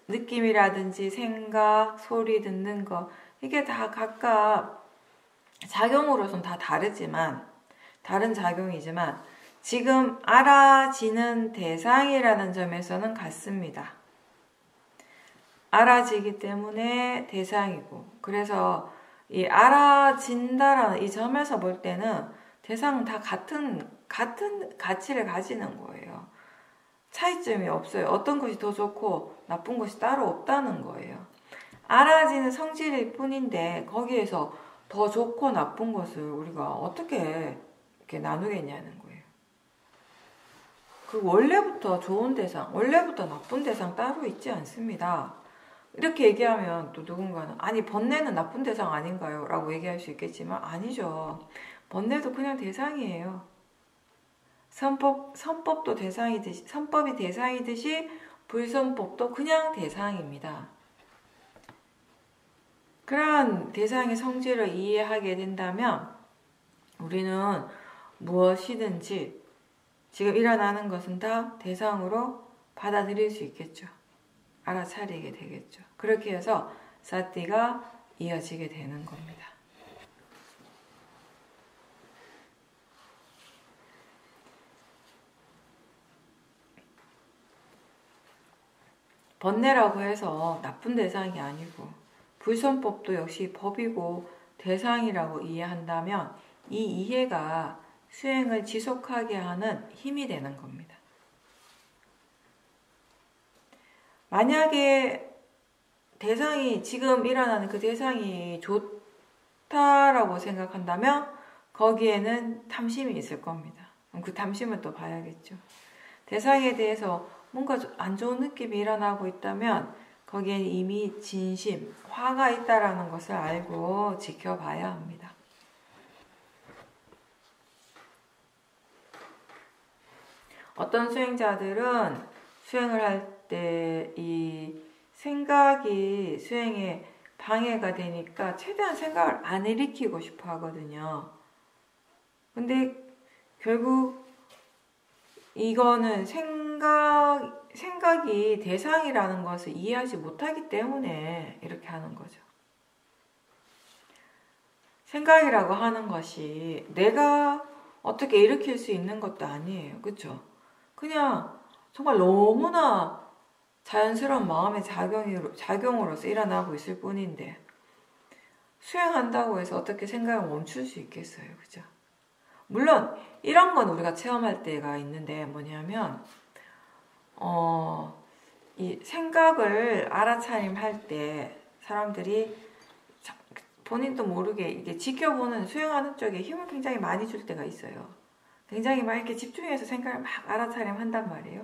느낌이라든지 생각, 소리 듣는 거 이게 다 각각 작용으로서는 다 다른 작용이지만 지금 알아지는 대상이라는 점에서는 같습니다. 알아지기 때문에 대상이고, 그래서 이 알아진다라는 이 점에서 볼 때는 대상은 다 같은 가치를 가지는 거예요. 차이점이 없어요. 어떤 것이 더 좋고 나쁜 것이 따로 없다는 거예요. 알아지는 성질일 뿐인데 거기에서 더 좋고 나쁜 것을 우리가 어떻게 이렇게 나누겠냐는 거예요. 그 원래부터 좋은 대상, 원래부터 나쁜 대상 따로 있지 않습니다. 이렇게 얘기하면 또 누군가는 아니 번뇌는 나쁜 대상 아닌가요? 라고 얘기할 수 있겠지만 아니죠. 번뇌도 그냥 대상이에요. 선법도 대상이듯이, 선법이 대상이듯이 불선법도 그냥 대상입니다. 그러한 대상의 성질을 이해하게 된다면 우리는 무엇이든지 지금 일어나는 것은 다 대상으로 받아들일 수 있겠죠. 알아차리게 되겠죠. 그렇게 해서 사띠가 이어지게 되는 겁니다. 번뇌라고 해서 나쁜 대상이 아니고 불선법도 역시 법이고 대상이라고 이해한다면 이 이해가 수행을 지속하게 하는 힘이 되는 겁니다. 만약에 대상이 지금 일어나는 그 대상이 좋다라고 생각한다면 거기에는 탐심이 있을 겁니다. 그 탐심을 또 봐야겠죠. 대상에 대해서 뭔가 안 좋은 느낌이 일어나고 있다면 거기에는 이미 진심, 화가 있다라는 것을 알고 지켜봐야 합니다. 어떤 수행자들은 수행을 할 때 이 생각이 수행에 방해가 되니까 최대한 생각을 안 일으키고 싶어 하거든요. 근데 결국 이거는 생각이 대상이라는 것을 이해하지 못하기 때문에 이렇게 하는 거죠. 생각이라고 하는 것이 내가 어떻게 일으킬 수 있는 것도 아니에요. 그렇죠? 그냥 정말 너무나 자연스러운 마음의 작용으로서 일어나고 있을 뿐인데 수행한다고 해서 어떻게 생각을 멈출 수 있겠어요. 그죠? 물론 이런 건 우리가 체험할 때가 있는데 뭐냐면 이 생각을 알아차림할 때 사람들이 본인도 모르게 이게 지켜보는 수행하는 쪽에 힘을 굉장히 많이 줄 때가 있어요. 굉장히 막 이렇게 집중해서 생각을 막 알아차림한단 말이에요.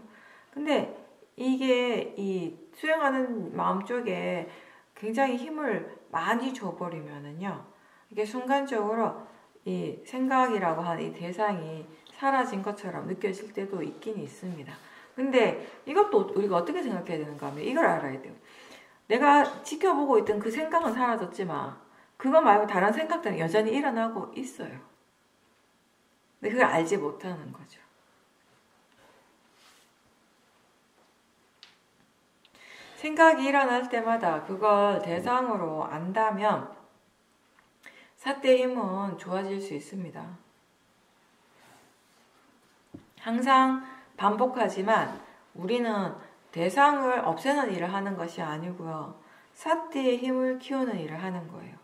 근데 이게 이 수행하는 마음 쪽에 굉장히 힘을 많이 줘버리면은요, 이게 순간적으로 이 생각이라고 하는 이 대상이 사라진 것처럼 느껴질 때도 있긴 있습니다. 근데 이것도 우리가 어떻게 생각해야 되는가 하면 이걸 알아야 돼요. 내가 지켜보고 있던 그 생각은 사라졌지만 그거 말고 다른 생각들은 여전히 일어나고 있어요. 근데 그걸 알지 못하는 거죠. 생각이 일어날 때마다 그걸 대상으로 안다면 사태의 힘은 좋아질 수 있습니다. 항상 반복하지만 우리는 대상을 없애는 일을 하는 것이 아니고요. 사태의 힘을 키우는 일을 하는 거예요.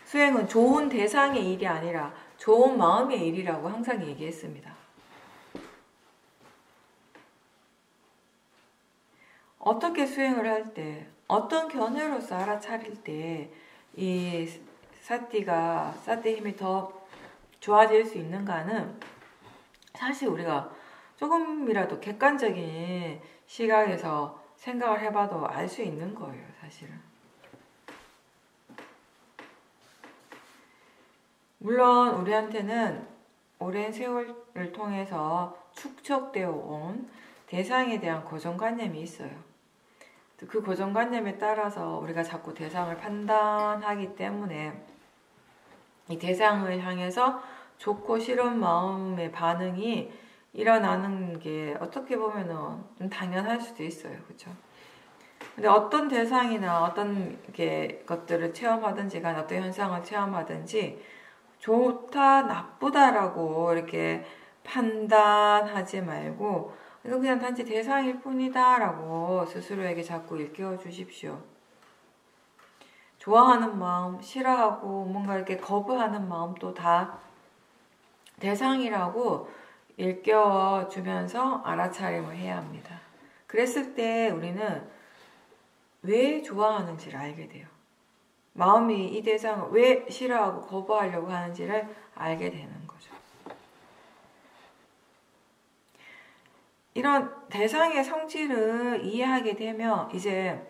수행은 좋은 대상의 일이 아니라 좋은 마음의 일이라고 항상 얘기했습니다. 어떻게 수행을 할 때, 어떤 견해로서 알아차릴 때 이 사띠의 힘이 더 좋아질 수 있는가는 사실 우리가 조금이라도 객관적인 시각에서 생각을 해봐도 알 수 있는 거예요, 사실은. 물론 우리한테는 오랜 세월을 통해서 축적되어 온 대상에 대한 고정관념이 있어요. 그 고정관념에 따라서 우리가 자꾸 대상을 판단하기 때문에 이 대상을 향해서 좋고 싫은 마음의 반응이 일어나는 게 어떻게 보면은 좀 당연할 수도 있어요. 그렇죠? 근데 어떤 대상이나 어떤 것들을 체험하든지 간 어떤 현상을 체험하든지 좋다, 나쁘다라고 이렇게 판단하지 말고 이거 그냥 단지 대상일 뿐이다라고 스스로에게 자꾸 일깨워 주십시오. 좋아하는 마음, 싫어하고 뭔가 이렇게 거부하는 마음도 다 대상이라고 일깨워 주면서 알아차림을 해야 합니다. 그랬을 때 우리는 왜 좋아하는지를 알게 돼요. 마음이 이 대상을 왜 싫어하고 거부하려고 하는지를 알게 되는 거죠. 이런 대상의 성질을 이해하게 되면 이제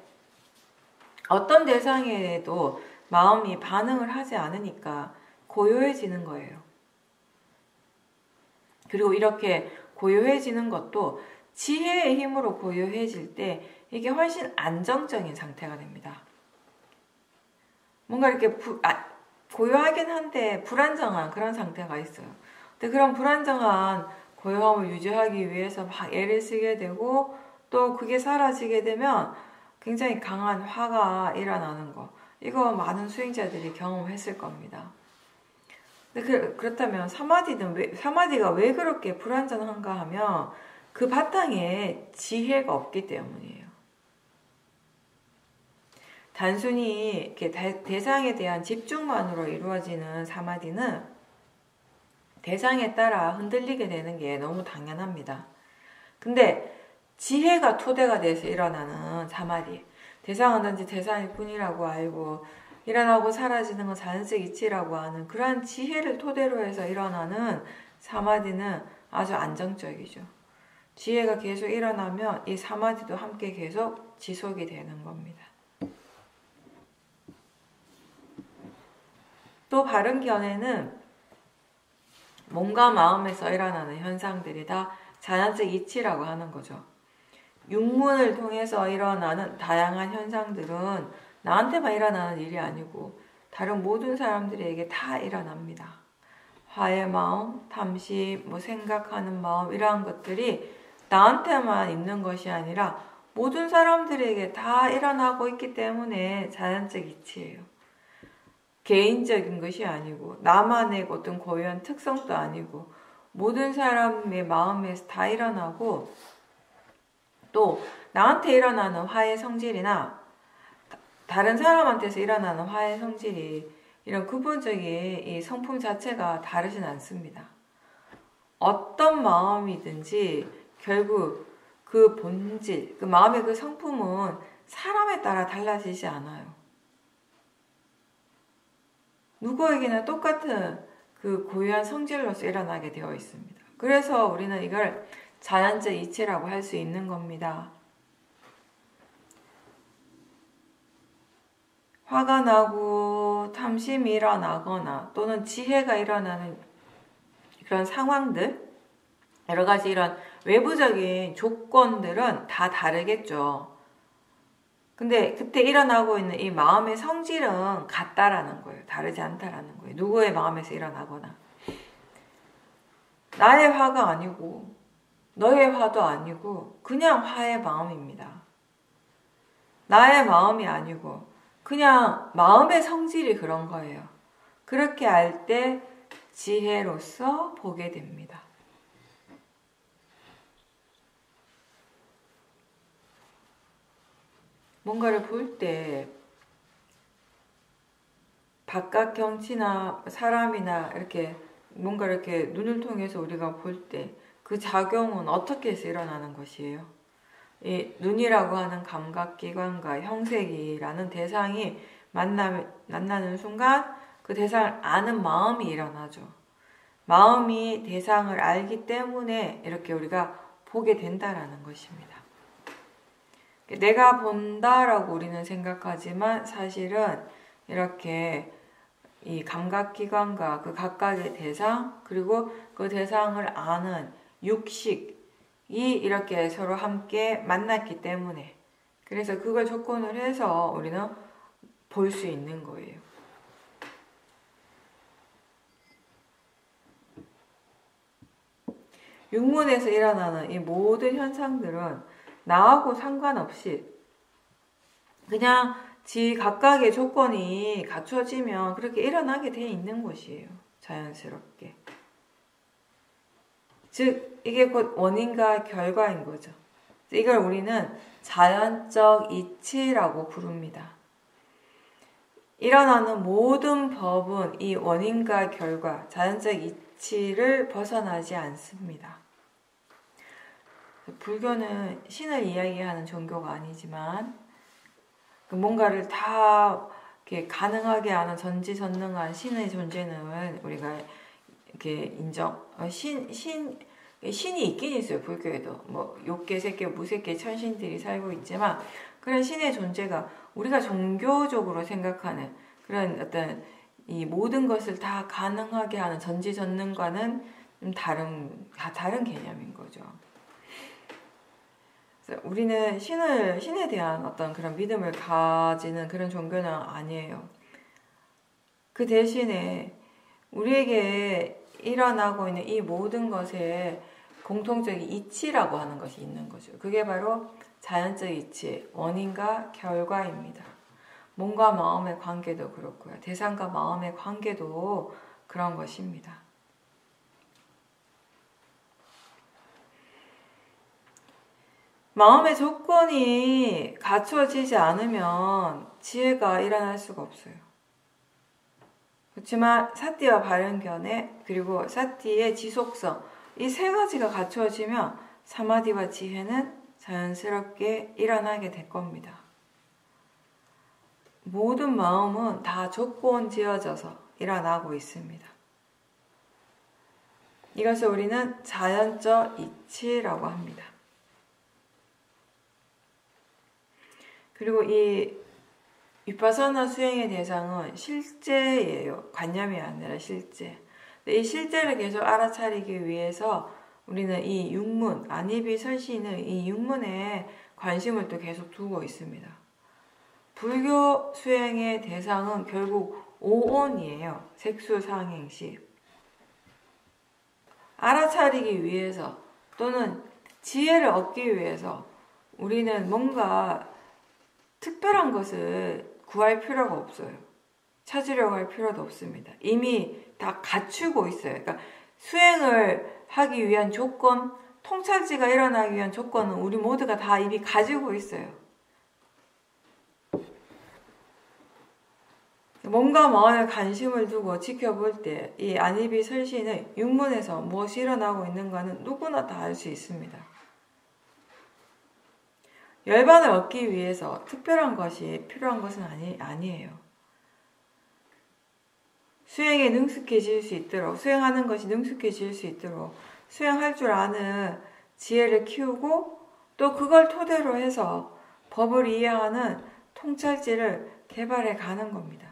어떤 대상에도 마음이 반응을 하지 않으니까 고요해지는 거예요. 그리고 이렇게 고요해지는 것도 지혜의 힘으로 고요해질 때 이게 훨씬 안정적인 상태가 됩니다. 뭔가 이렇게 고요하긴 한데 불안정한 그런 상태가 있어요. 근데 그런 불안정한 고요함을 유지하기 위해서 막 애를 쓰게 되고 또 그게 사라지게 되면 굉장히 강한 화가 일어나는 거. 이거 많은 수행자들이 경험했을 겁니다. 근데 그렇다면 사마디가 왜 그렇게 불안정한가 하면 그 바탕에 지혜가 없기 때문이에요. 단순히 이렇게 대상에 대한 집중만으로 이루어지는 사마디는 대상에 따라 흔들리게 되는 게 너무 당연합니다. 근데 지혜가 토대가 돼서 일어나는 사마디, 대상은 단지 대상일 뿐이라고 알고 일어나고 사라지는 건 자연적 이치라고 하는 그러한 지혜를 토대로 해서 일어나는 사마디는 아주 안정적이죠. 지혜가 계속 일어나면 이 사마디도 함께 계속 지속이 되는 겁니다. 또 바른 견해는 몸과 마음에서 일어나는 현상들이 다 자연적 이치라고 하는 거죠. 육문을 통해서 일어나는 다양한 현상들은 나한테만 일어나는 일이 아니고 다른 모든 사람들에게 다 일어납니다. 화의 마음, 탐심, 생각하는 마음 이러한 것들이 나한테만 있는 것이 아니라 모든 사람들에게 다 일어나고 있기 때문에 자연적 이치예요. 개인적인 것이 아니고 나만의 어떤 고유한 특성도 아니고 모든 사람의 마음에서 다 일어나고 또 나한테 일어나는 화의 성질이나 다른 사람한테서 일어나는 화의 성질이 이런 근본적인 이 성품 자체가 다르진 않습니다. 어떤 마음이든지 결국 그 본질, 그 마음의 그 성품은 사람에 따라 달라지지 않아요. 누구에게나 똑같은 그 고유한 성질로서 일어나게 되어 있습니다. 그래서 우리는 이걸 자연적 이치라고 할 수 있는 겁니다. 화가 나고 탐심이 일어나거나 또는 지혜가 일어나는 그런 상황들, 여러 가지 이런 외부적인 조건들은 다 다르겠죠. 근데 그때 일어나고 있는 이 마음의 성질은 같다라는 거예요. 다르지 않다라는 거예요. 누구의 마음에서 일어나거나. 나의 화가 아니고 너의 화도 아니고 그냥 화의 마음입니다. 나의 마음이 아니고 그냥 마음의 성질이 그런 거예요. 그렇게 알 때 지혜로서 보게 됩니다. 뭔가를 볼 때 바깥 경치나 사람이나 이렇게 뭔가 이렇게 눈을 통해서 우리가 볼 때 그 작용은 어떻게 해서 일어나는 것이에요? 이 눈이라고 하는 감각기관과 형색이라는 대상이 만나는 순간 그 대상을 아는 마음이 일어나죠. 마음이 대상을 알기 때문에 이렇게 우리가 보게 된다라는 것입니다. 내가 본다라고 우리는 생각하지만 사실은 이렇게 이 감각기관과 그 각각의 대상 그리고 그 대상을 아는 육식이 이렇게 서로 함께 만났기 때문에 그래서 그걸 조건을 해서 우리는 볼 수 있는 거예요. 육문에서 일어나는 이 모든 현상들은 나하고 상관없이 그냥 지 각각의 조건이 갖춰지면 그렇게 일어나게 돼 있는 것이에요. 자연스럽게. 즉 이게 곧 원인과 결과인 거죠. 이걸 우리는 자연적 이치라고 부릅니다. 일어나는 모든 법은 이 원인과 결과, 자연적 이치를 벗어나지 않습니다. 불교는 신을 이야기하는 종교가 아니지만 뭔가를 다 이렇게 가능하게 하는 전지전능한 신의 존재는 우리가 이렇게 신이 있긴 있어요. 불교에도 뭐 욕계, 색계, 무색계, 천신들이 살고 있지만 그런 신의 존재가 우리가 종교적으로 생각하는 그런 어떤 이 모든 것을 다 가능하게 하는 전지전능과는 좀 다른 개념인 거죠. 그래서 우리는 신에 대한 어떤 그런 믿음을 가지는 그런 종교는 아니에요. 그 대신에 우리에게 일어나고 있는 이 모든 것에 공통적인 이치라고 하는 것이 있는 거죠. 그게 바로 자연적 이치, 원인과 결과입니다. 몸과 마음의 관계도 그렇고요. 대상과 마음의 관계도 그런 것입니다. 마음의 조건이 갖춰지지 않으면 지혜가 일어날 수가 없어요. 그렇지만 사티와 바른견해 그리고 사티의 지속성 이 세 가지가 갖춰지면 사마디와 지혜는 자연스럽게 일어나게 될 겁니다. 모든 마음은 다 조건 지어져서 일어나고 있습니다. 이것을 우리는 자연적 이치라고 합니다. 그리고 이 위파사나 수행의 대상은 실제예요. 관념이 아니라 실제. 이 실제를 계속 알아차리기 위해서 우리는 이 육문, 안이비설시는 이 육문에 관심을 또 계속 두고 있습니다. 불교 수행의 대상은 결국 오온이에요. 색수상행시. 알아차리기 위해서 또는 지혜를 얻기 위해서 우리는 뭔가 특별한 것을 구할 필요가 없어요. 찾으려고 할 필요도 없습니다. 이미 다 갖추고 있어요. 그러니까 수행을 하기 위한 조건, 통찰지가 일어나기 위한 조건은 우리 모두가 다 이미 가지고 있어요. 몸과 마음에 관심을 두고 지켜볼 때 이 안이비설시는 육문에서 무엇이 일어나고 있는가는 누구나 다 알 수 있습니다. 열반을 얻기 위해서 특별한 것이 필요한 것은 아니에요. 수행에 능숙해질 수 있도록, 수행하는 것이 능숙해질 수 있도록 수행할 줄 아는 지혜를 키우고 또 그걸 토대로 해서 법을 이해하는 통찰지를 개발해 가는 겁니다.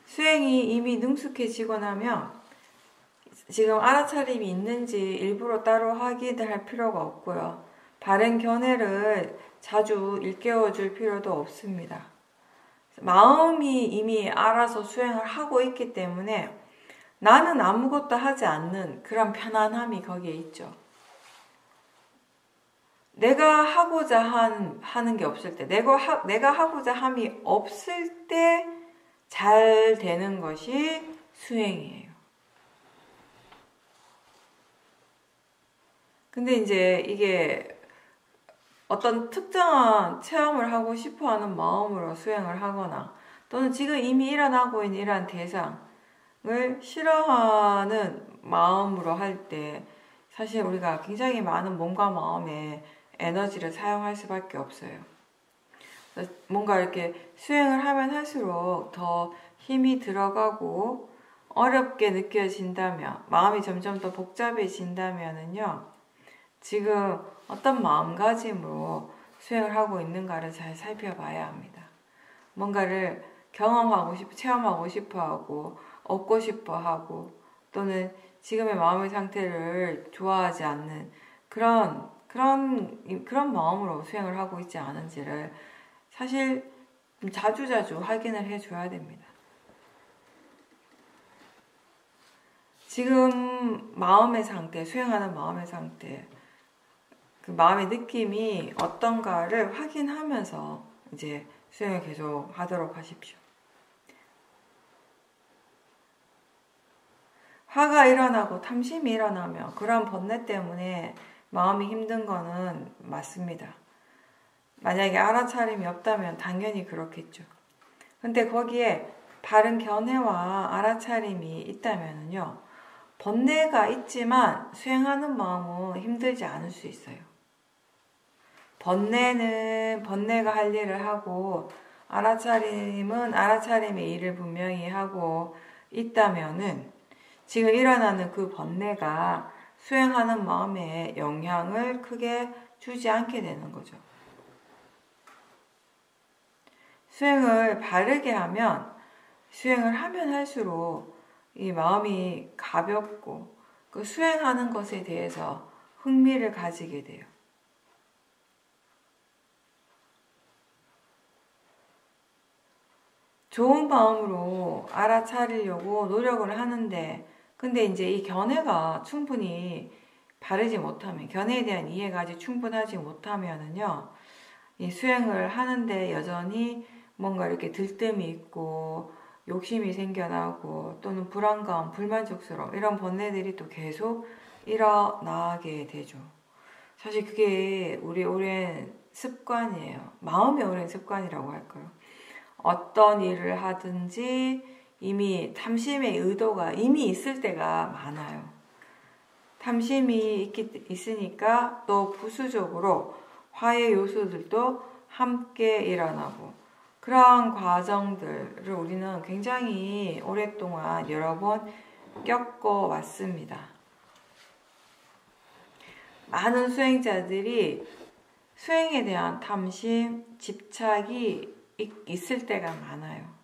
수행이 이미 능숙해지고 나면 지금 알아차림이 있는지 일부러 따로 확인할 필요가 없고요. 바른 견해를 자주 일깨워 줄 필요도 없습니다. 마음이 이미 알아서 수행을 하고 있기 때문에 나는 아무것도 하지 않는 그런 편안함이 거기에 있죠. 내가 하고자 하는 게 없을 때, 내가 하고자 함이 없을 때 잘 되는 것이 수행이에요. 근데 이제 이게 어떤 특정한 체험을 하고 싶어 하는 마음으로 수행을 하거나 또는 지금 이미 일어나고 있는 이러한 대상을 싫어하는 마음으로 할 때 사실 우리가 굉장히 많은 몸과 마음의 에너지를 사용할 수밖에 없어요. 뭔가 이렇게 수행을 하면 할수록 더 힘이 들어가고 어렵게 느껴진다면, 마음이 점점 더 복잡해진다면은요, 지금 어떤 마음가짐으로 수행을 하고 있는가를 잘 살펴봐야 합니다. 뭔가를 경험하고 싶어, 체험하고 싶어 하고, 얻고 싶어 하고, 또는 지금의 마음의 상태를 좋아하지 않는 그런 마음으로 수행을 하고 있지 않은지를 사실 자주자주 확인을 해줘야 됩니다. 지금 마음의 상태, 수행하는 마음의 상태, 그 마음의 느낌이 어떤가를 확인하면서 이제 수행을 계속 하도록 하십시오. 화가 일어나고 탐심이 일어나면 그런 번뇌 때문에 마음이 힘든 거는 맞습니다. 만약에 알아차림이 없다면 당연히 그렇겠죠. 근데 거기에 바른 견해와 알아차림이 있다면요, 번뇌가 있지만 수행하는 마음은 힘들지 않을 수 있어요. 번뇌는 번뇌가 할 일을 하고, 알아차림은 알아차림의 일을 분명히 하고 있다면은 지금 일어나는 그 번뇌가 수행하는 마음에 영향을 크게 주지 않게 되는 거죠. 수행을 바르게 하면, 수행을 하면 할수록 이 마음이 가볍고 그 수행하는 것에 대해서 흥미를 가지게 돼요. 좋은 마음으로 알아차리려고 노력을 하는데, 근데 이제 이 견해가 충분히 바르지 못하면, 견해에 대한 이해가 아직 충분하지 못하면은요, 이 수행을 하는데 여전히 뭔가 이렇게 들뜸이 있고, 욕심이 생겨나고, 또는 불안감, 불만족스러움, 이런 번뇌들이 또 계속 일어나게 되죠. 사실 그게 우리 오랜 습관이에요. 마음의 오랜 습관이라고 할까요? 어떤 일을 하든지 이미 탐심의 의도가 이미 있을 때가 많아요. 탐심이 있으니까 또 부수적으로 화의 요소들도 함께 일어나고, 그러한 과정들을 우리는 굉장히 오랫동안 여러 번 겪어왔습니다. 많은 수행자들이 수행에 대한 탐심, 집착이 있을 때가 많아요.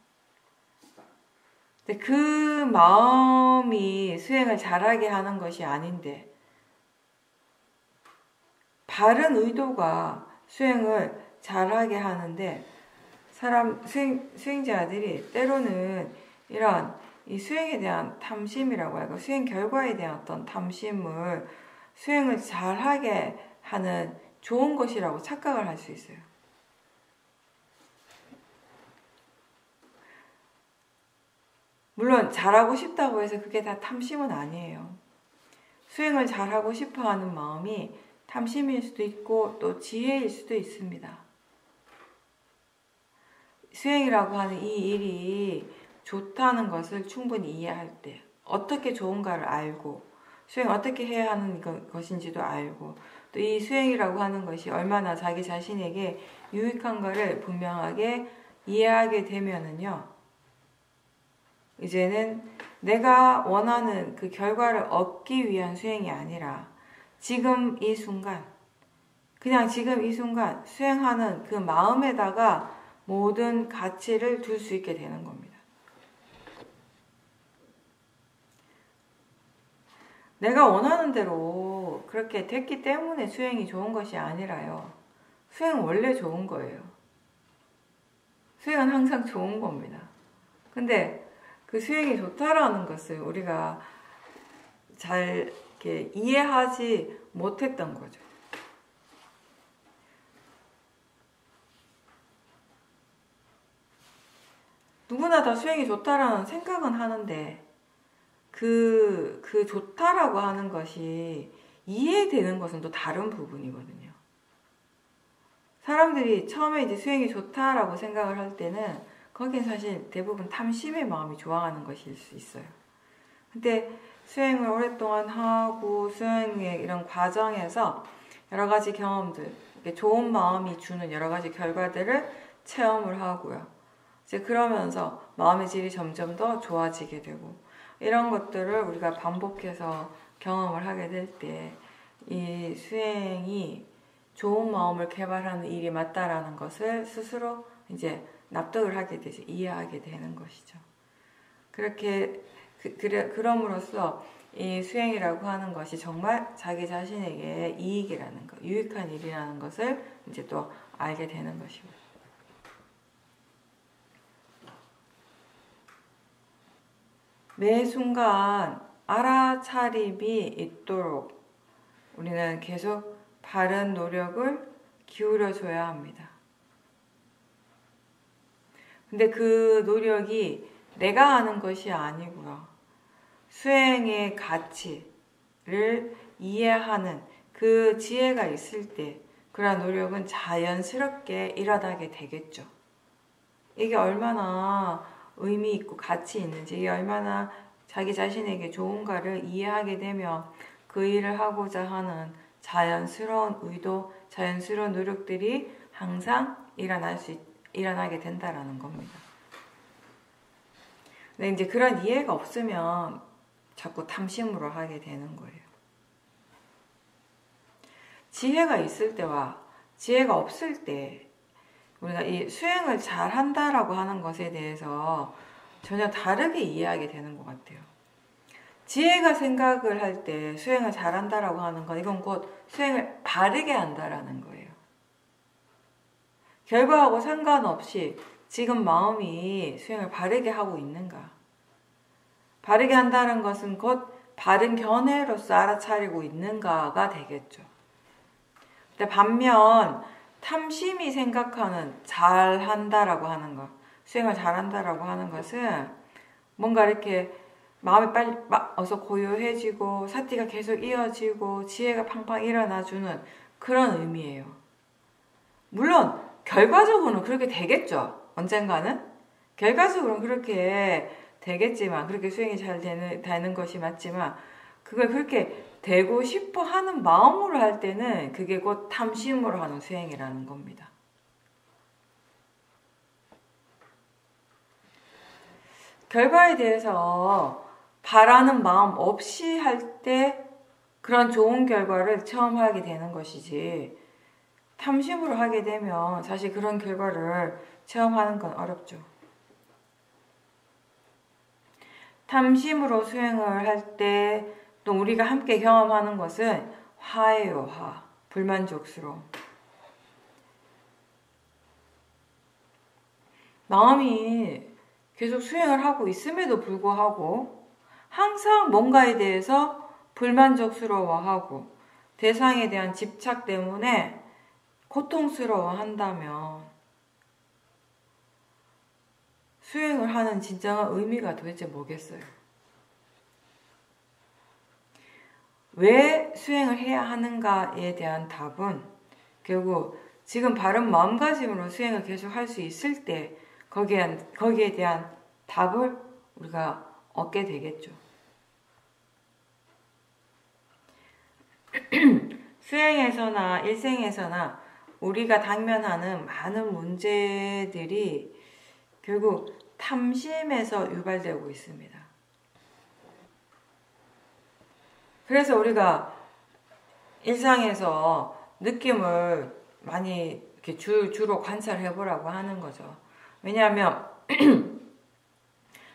근데 그 마음이 수행을 잘하게 하는 것이 아닌데, 바른 의도가 수행을 잘하게 하는데, 수행자들이 때로는 이런 이 수행에 대한 탐심이라고 할까, 수행 결과에 대한 어떤 탐심을 수행을 잘하게 하는 좋은 것이라고 착각을 할 수 있어요. 물론 잘하고 싶다고 해서 그게 다 탐심은 아니에요. 수행을 잘하고 싶어하는 마음이 탐심일 수도 있고 또 지혜일 수도 있습니다. 수행이라고 하는 이 일이 좋다는 것을 충분히 이해할 때, 어떻게 좋은가를 알고, 수행 어떻게 해야 하는 것인지도 알고, 또 이 수행이라고 하는 것이 얼마나 자기 자신에게 유익한가를 분명하게 이해하게 되면은요, 이제는 내가 원하는 그 결과를 얻기 위한 수행이 아니라 지금 이 순간, 그냥 지금 이 순간 수행하는 그 마음에다가 모든 가치를 둘 수 있게 되는 겁니다. 내가 원하는 대로 그렇게 됐기 때문에 수행이 좋은 것이 아니라요. 수행은 원래 좋은 거예요. 수행은 항상 좋은 겁니다. 근데 그 수행이 좋다라는 것을 우리가 잘 이렇게 이해하지 못했던 거죠. 누구나 다 수행이 좋다라는 생각은 하는데 그 좋다라고 하는 것이 이해되는 것은 또 다른 부분이거든요. 사람들이 처음에 이제 수행이 좋다라고 생각을 할 때는 거긴 사실 대부분 탐심의 마음이 좋아하는 것일 수 있어요. 근데 수행을 오랫동안 하고 수행의 이런 과정에서 여러 가지 경험들, 좋은 마음이 주는 여러 가지 결과들을 체험을 하고요. 이제 그러면서 마음의 질이 점점 더 좋아지게 되고, 이런 것들을 우리가 반복해서 경험을 하게 될 때 이 수행이 좋은 마음을 개발하는 일이 맞다라는 것을 스스로 이제 납득을 하게 되죠. 이해하게 되는 것이죠. 그렇게 그럼으로써 이 수행이라고 하는 것이 정말 자기 자신에게 이익이라는 것, 유익한 일이라는 것을 이제 또 알게 되는 것이고. 매 순간 알아차림이 있도록 우리는 계속 바른 노력을 기울여줘야 합니다. 근데 그 노력이 내가 하는 것이 아니고요. 수행의 가치를 이해하는 그 지혜가 있을 때 그런 노력은 자연스럽게 일어나게 되겠죠. 이게 얼마나 의미 있고 가치 있는지, 이게 얼마나 자기 자신에게 좋은가를 이해하게 되면 그 일을 하고자 하는 자연스러운 의도, 자연스러운 노력들이 항상 일어나게 된다라는 겁니다. 근데 이제 그런 이해가 없으면 자꾸 탐심으로 하게 되는 거예요. 지혜가 있을 때와 지혜가 없을 때 우리가 이 수행을 잘 한다라고 하는 것에 대해서 전혀 다르게 이해하게 되는 것 같아요. 지혜가 생각을 할 때 수행을 잘 한다라고 하는 건 이건 곧 수행을 바르게 한다라는 거예요. 결과하고 상관없이 지금 마음이 수행을 바르게 하고 있는가. 바르게 한다는 것은 곧 바른 견해로서 알아차리고 있는가가 되겠죠. 근데 반면 탐심이 생각하는 잘한다라고 하는 것, 수행을 잘한다라고 하는 것은 뭔가 이렇게 마음이 빨리 어서 고요해지고 사티가 계속 이어지고 지혜가 팡팡 일어나주는 그런 의미예요. 물론 결과적으로는 그렇게 되겠죠. 언젠가는 결과적으로는 그렇게 되겠지만, 그렇게 수행이 잘 되는 것이 맞지만, 그걸 그렇게 되고 싶어 하는 마음으로 할 때는 그게 곧 탐심으로 하는 수행이라는 겁니다. 결과에 대해서 바라는 마음 없이 할 때 그런 좋은 결과를 체험하게 되는 것이지, 탐심으로 하게 되면 사실 그런 결과를 체험하는 건 어렵죠. 탐심으로 수행을 할 때 또 우리가 함께 경험하는 것은 화예요, 화. 불만족스러움. 마음이 계속 수행을 하고 있음에도 불구하고 항상 뭔가에 대해서 불만족스러워하고 대상에 대한 집착 때문에 고통스러워한다면 수행을 하는 진정한 의미가 도대체 뭐겠어요? 왜 수행을 해야 하는가에 대한 답은 결국 지금 바른 마음가짐으로 수행을 계속 할 수 있을 때 거기에 대한 답을 우리가 얻게 되겠죠. 수행에서나 일생에서나 우리가 당면하는 많은 문제들이 결국 탐심에서 유발되고 있습니다. 그래서 우리가 일상에서 느낌을 많이 이렇게 주로 관찰해 보라고 하는 거죠. 왜냐하면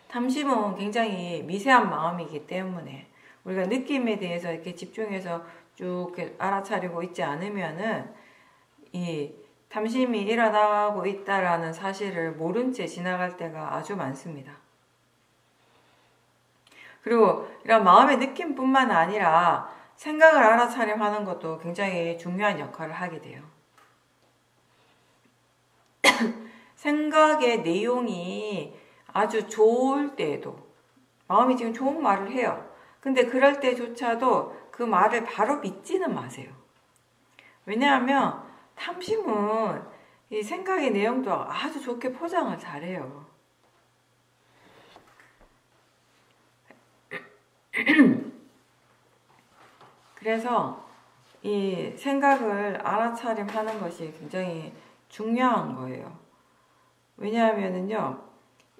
탐심은 굉장히 미세한 마음이기 때문에 우리가 느낌에 대해서 이렇게 집중해서 쭉 알아차리고 있지 않으면은 이 탐심이 일어나고 있다라는 사실을 모른 채 지나갈 때가 아주 많습니다. 그리고 이런 마음의 느낌뿐만 아니라 생각을 알아차림하는 것도 굉장히 중요한 역할을 하게 돼요. 생각의 내용이 아주 좋을 때에도 마음이 지금 좋은 말을 해요. 근데 그럴 때조차도 그 말을 바로 믿지는 마세요. 왜냐하면 탐심은 이 생각의 내용도 아주 좋게 포장을 잘해요. 그래서 이 생각을 알아차림하는 것이 굉장히 중요한 거예요. 왜냐하면은요,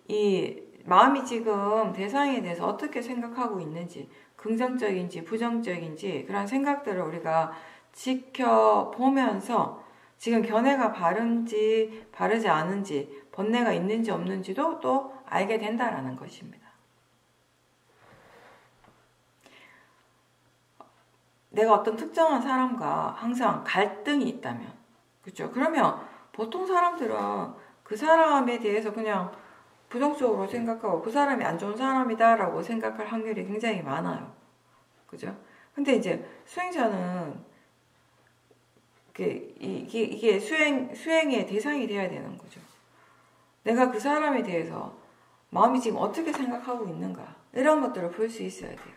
이 마음이 지금 대상에 대해서 어떻게 생각하고 있는지, 긍정적인지 부정적인지 그런 생각들을 우리가 지켜보면서 지금 견해가 바른지 바르지 않은지, 번뇌가 있는지 없는지도 또 알게 된다라는 것입니다. 내가 어떤 특정한 사람과 항상 갈등이 있다면, 그렇죠? 그러면 보통 사람들은 그 사람에 대해서 그냥 부정적으로 생각하고 그 사람이 안 좋은 사람이다라고 생각할 확률이 굉장히 많아요. 그죠? 근데 이제 수행자는 이게 수행의 대상이 되어야 되는 거죠. 내가 그 사람에 대해서 마음이 지금 어떻게 생각하고 있는가, 이런 것들을 볼 수 있어야 돼요.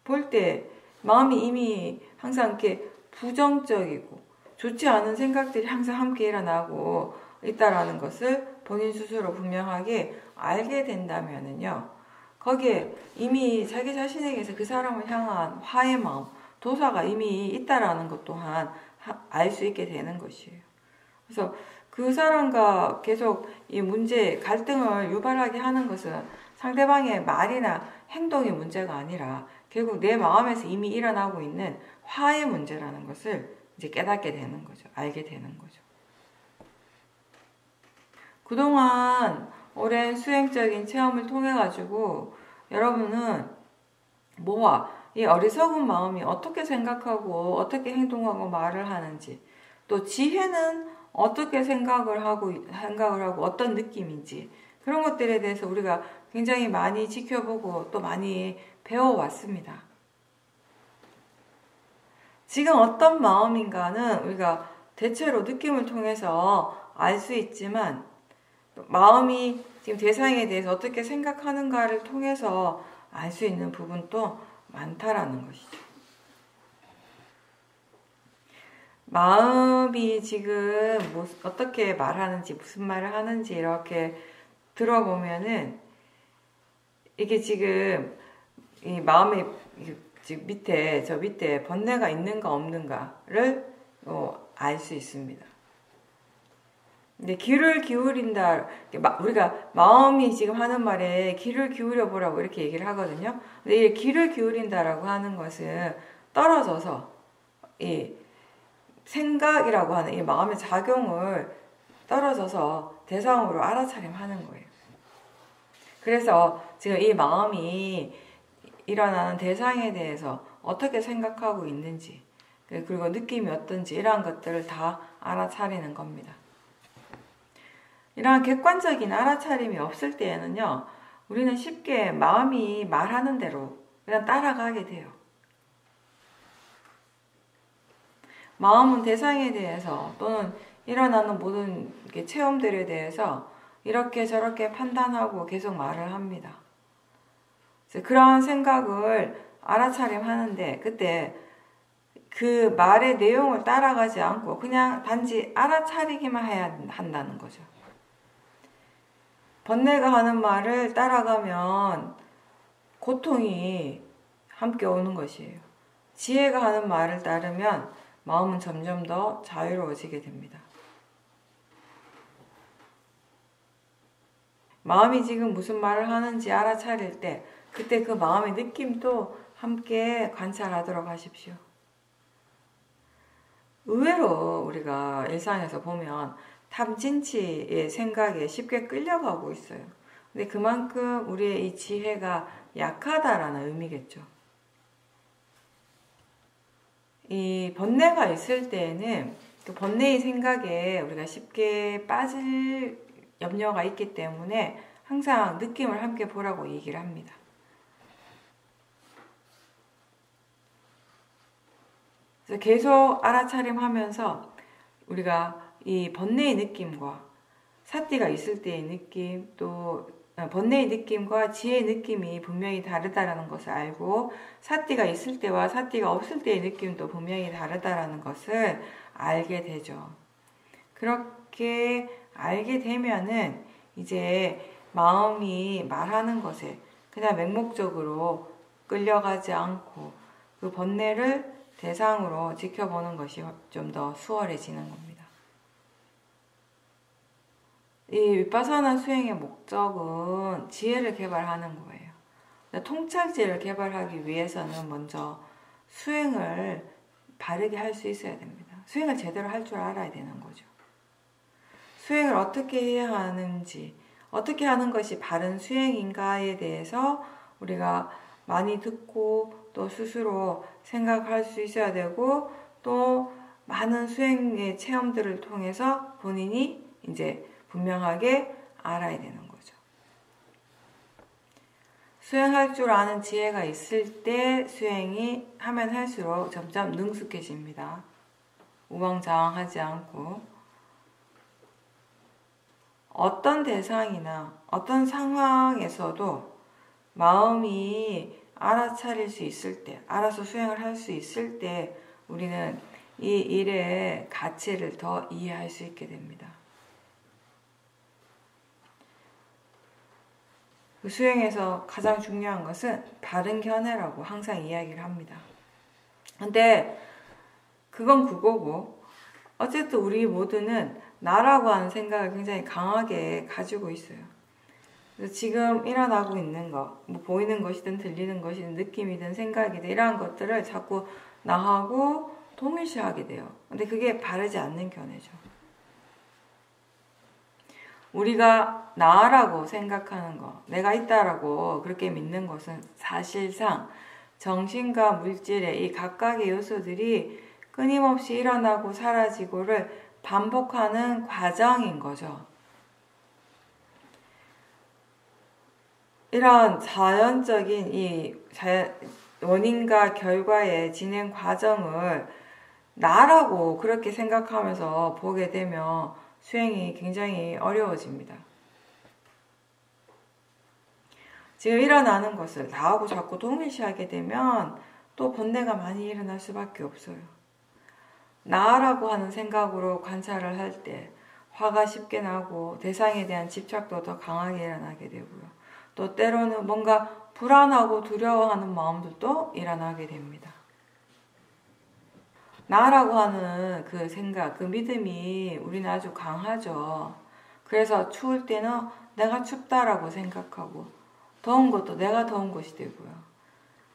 볼 때 마음이 이미 항상 이렇게 부정적이고 좋지 않은 생각들이 항상 함께 일어나고 있다라는 것을 본인 스스로 분명하게 알게 된다면은요, 거기에 이미 자기 자신에게서 그 사람을 향한 화의 마음, 도사가 이미 있다라는 것 또한 알 수 있게 되는 것이에요. 그래서 그 사람과 계속 이 문제, 갈등을 유발하게 하는 것은 상대방의 말이나 행동의 문제가 아니라 결국 내 마음에서 이미 일어나고 있는 화의 문제라는 것을 이제 깨닫게 되는 거죠. 알게 되는 거죠. 그동안 오랜 수행적인 체험을 통해 가지고 여러분은 뭐와 이 어리석은 마음이 어떻게 생각하고 어떻게 행동하고 말을 하는지, 또 지혜는 어떻게 생각을 하고 어떤 느낌인지, 그런 것들에 대해서 우리가 굉장히 많이 지켜보고 또 많이 배워왔습니다. 지금 어떤 마음인가는 우리가 대체로 느낌을 통해서 알 수 있지만, 마음이 지금 대상에 대해서 어떻게 생각하는가를 통해서 알 수 있는 부분도 많다라는 것이죠. 마음이 지금 어떻게 말하는지, 무슨 말을 하는지 이렇게 들어보면은 이게 지금 이 마음의 지금 밑에 번뇌가 있는가 없는가를 알 수 있습니다. 근데 귀를 기울인다, 우리가 마음이 지금 하는 말에 귀를 기울여 보라고 이렇게 얘기를 하거든요. 근데 이 귀를 기울인다라고 하는 것은 떨어져서 이 생각이라고 하는 이 마음의 작용을 떨어져서 대상으로 알아차림하는 거예요. 그래서 지금 이 마음이 일어나는 대상에 대해서 어떻게 생각하고 있는지, 그리고 느낌이 어떤지, 이러한 것들을 다 알아차리는 겁니다. 이러한 객관적인 알아차림이 없을 때에는요, 우리는 쉽게 마음이 말하는 대로 그냥 따라가게 돼요. 마음은 대상에 대해서 또는 일어나는 모든 체험들에 대해서 이렇게 저렇게 판단하고 계속 말을 합니다. 그래서 그러한 생각을 알아차림하는데, 그때 그 말의 내용을 따라가지 않고 그냥 단지 알아차리기만 해야 한다는 거죠. 번뇌가 하는 말을 따라가면 고통이 함께 오는 것이에요. 지혜가 하는 말을 따르면 마음은 점점 더 자유로워지게 됩니다. 마음이 지금 무슨 말을 하는지 알아차릴 때 그때 그 마음의 느낌도 함께 관찰하도록 하십시오. 의외로 우리가 일상에서 보면 탐진치의 생각에 쉽게 끌려가고 있어요. 근데 그만큼 우리의 이 지혜가 약하다라는 의미겠죠. 이 번뇌가 있을 때에는 그 번뇌의 생각에 우리가 쉽게 빠질 염려가 있기 때문에 항상 느낌을 함께 보라고 얘기를 합니다. 그래서 계속 알아차림하면서 우리가 이 번뇌의 느낌과 사띠가 있을 때의 느낌, 또 번뇌의 느낌과 지혜의 느낌이 분명히 다르다라는 것을 알고, 사띠가 있을 때와 사띠가 없을 때의 느낌도 분명히 다르다라는 것을 알게 되죠. 그렇게 알게 되면은 이제 마음이 말하는 것에 그냥 맹목적으로 끌려가지 않고 그 번뇌를 대상으로 지켜보는 것이 좀 더 수월해지는 겁니다. 이 윗바사나 수행의 목적은 지혜를 개발하는 거예요. 통찰지혜를 개발하기 위해서는 먼저 수행을 바르게 할 수 있어야 됩니다. 수행을 제대로 할 줄 알아야 되는 거죠. 수행을 어떻게 해야 하는지, 어떻게 하는 것이 바른 수행인가에 대해서 우리가 많이 듣고 또 스스로 생각할 수 있어야 되고, 또 많은 수행의 체험들을 통해서 본인이 이제 분명하게 알아야 되는 거죠. 수행할 줄 아는 지혜가 있을 때 수행이 하면 할수록 점점 능숙해집니다. 우왕좌왕하지 않고 어떤 대상이나 어떤 상황에서도 마음이 알아차릴 수 있을 때, 알아서 수행을 할 수 있을 때 우리는 이 일의 가치를 더 이해할 수 있게 됩니다. 그 수행에서 가장 중요한 것은 바른 견해라고 항상 이야기를 합니다. 근데 그건 그거고, 어쨌든 우리 모두는 나라고 하는 생각을 굉장히 강하게 가지고 있어요. 그래서 지금 일어나고 있는 거, 뭐 보이는 것이든 들리는 것이든 느낌이든 생각이든 이러한 것들을 자꾸 나하고 동일시하게 돼요. 근데 그게 바르지 않는 견해죠. 우리가 나라고 생각하는 거, 내가 있다라고 그렇게 믿는 것은 사실상 정신과 물질의 이 각각의 요소들이 끊임없이 일어나고 사라지고를 반복하는 과정인 거죠. 이런 자연적인 원인과 결과의 진행 과정을 나라고 그렇게 생각하면서 보게 되면 수행이 굉장히 어려워집니다. 지금 일어나는 것을 나하고 자꾸 동일시하게 되면 또 번뇌가 많이 일어날 수밖에 없어요. 나라고 하는 생각으로 관찰을 할 때 화가 쉽게 나고 대상에 대한 집착도 더 강하게 일어나게 되고요. 또 때로는 뭔가 불안하고 두려워하는 마음들도 일어나게 됩니다. 나라고 하는 그 생각, 그 믿음이 우리는 아주 강하죠. 그래서 추울 때는 내가 춥다라고 생각하고, 더운 것도 내가 더운 것이 되고요.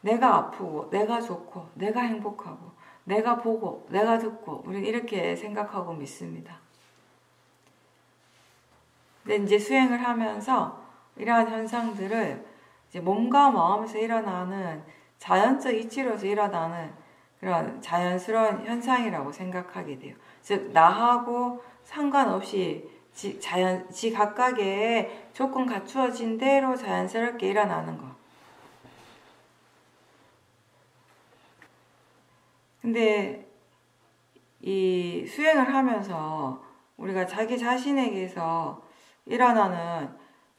내가 아프고, 내가 좋고, 내가 행복하고, 내가 보고, 내가 듣고, 우리는 이렇게 생각하고 믿습니다. 근데 이제 수행을 하면서 이러한 현상들을 이제 몸과 마음에서 일어나는 자연적 이치로서 일어나는 그런 자연스러운 현상이라고 생각하게 돼요. 즉 나하고 상관없이 지 각각의 조건 갖추어진 대로 자연스럽게 일어나는 거. 근데 이 수행을 하면서 우리가 자기 자신에게서 일어나는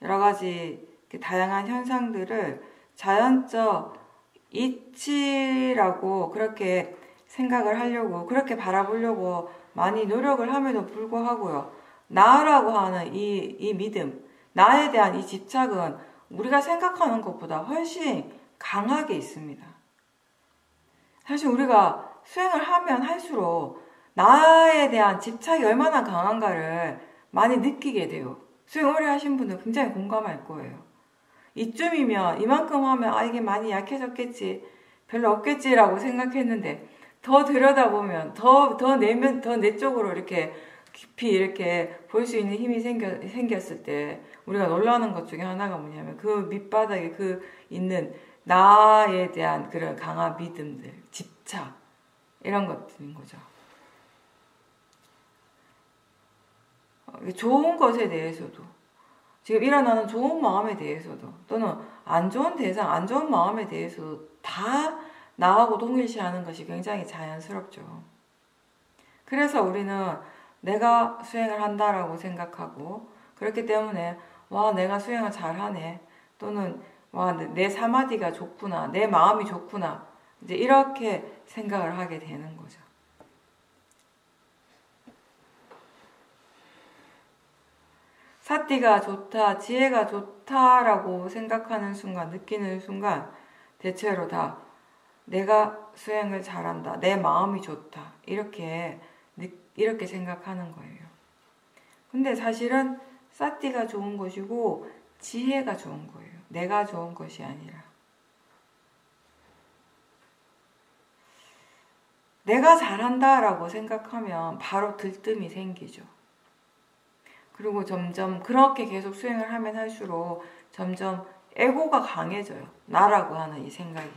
여러 가지 다양한 현상들을 자연적 이치라고 그렇게 생각을 하려고, 그렇게 바라보려고 많이 노력을 함에도 불구하고요. 나라고 하는 이 믿음, 나에 대한 이 집착은 우리가 생각하는 것보다 훨씬 강하게 있습니다. 사실 우리가 수행을 하면 할수록 나에 대한 집착이 얼마나 강한가를 많이 느끼게 돼요. 수행 오래 하신 분들 굉장히 공감할 거예요. 이쯤이면 이만큼 하면 이게 많이 약해졌겠지, 별로 없겠지라고 생각했는데 더 들여다보면 더 내 쪽으로 이렇게 깊이 이렇게 볼 수 있는 힘이 생겼을 때 우리가 놀라는 것 중에 하나가 뭐냐면 그 밑바닥에 그 있는 나에 대한 그런 강한 믿음들, 집착 이런 것들인 거죠. 좋은 것에 대해서도, 지금 일어나는 좋은 마음에 대해서도, 또는 안 좋은 대상, 안 좋은 마음에 대해서도 다 나하고 동일시하는 것이 굉장히 자연스럽죠. 그래서 우리는 내가 수행을 한다라고 생각하고, 그렇기 때문에 와 내가 수행을 잘하네, 또는 와 내 사마디가 좋구나, 내 마음이 좋구나, 이제 이렇게 생각을 하게 되는 거죠. 사띠가 좋다, 지혜가 좋다라고 생각하는 순간, 느끼는 순간 대체로 다 내가 수행을 잘한다, 내 마음이 좋다, 이렇게 생각하는 거예요. 근데 사실은 사티가 좋은 것이고 지혜가 좋은 거예요. 내가 좋은 것이 아니라. 내가 잘한다라고 생각하면 바로 들뜸이 생기죠. 그리고 점점 그렇게 계속 수행을 하면 할수록 점점 에고가 강해져요. 나라고 하는 이 생각이.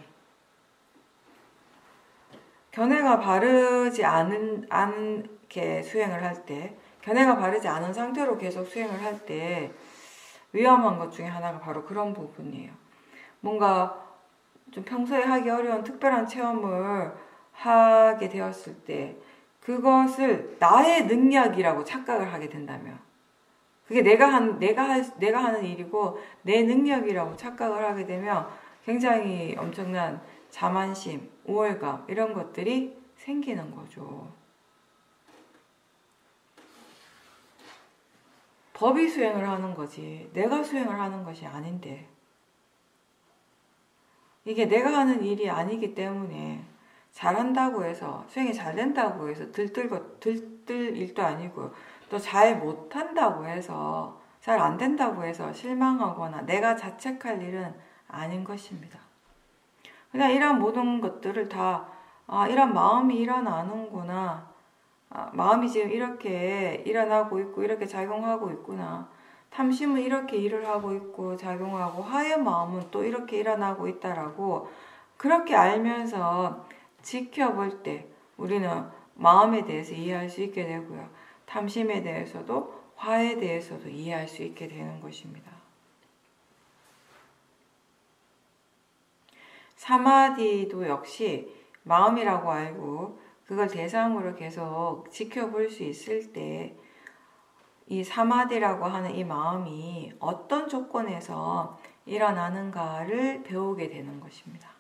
견해가 바르지 않게 수행을 할 때, 견해가 바르지 않은 상태로 계속 수행을 할 때 위험한 것 중에 하나가 바로 그런 부분이에요. 뭔가 좀 평소에 하기 어려운 특별한 체험을 하게 되었을 때 그것을 나의 능력이라고 착각을 하게 된다면, 그게 내가 하는 일이고 내 능력이라고 착각을 하게 되면 굉장히 엄청난 자만심, 우월감 이런 것들이 생기는 거죠. 법이 수행을 하는 거지 내가 수행을 하는 것이 아닌데, 이게 내가 하는 일이 아니기 때문에 잘한다고 해서 수행이 잘 된다고 해서 들뜰 일도 아니고요. 또 잘 못한다고 해서 잘 안 된다고 해서 실망하거나 내가 자책할 일은 아닌 것입니다. 그냥 이런 모든 것들을 다 이런 마음이 일어나는구나, 마음이 지금 이렇게 일어나고 있고 이렇게 작용하고 있구나, 탐심은 이렇게 일을 하고 있고 작용하고 화의 마음은 또 이렇게 일어나고 있다라고 그렇게 알면서 지켜볼 때 우리는 마음에 대해서 이해할 수 있게 되고요. 탐심에 대해서도 화에 대해서도 이해할 수 있게 되는 것입니다. 사마디도 역시 마음이라고 알고 그걸 대상으로 계속 지켜볼 수 있을 때 이 사마디라고 하는 이 마음이 어떤 조건에서 일어나는가를 배우게 되는 것입니다.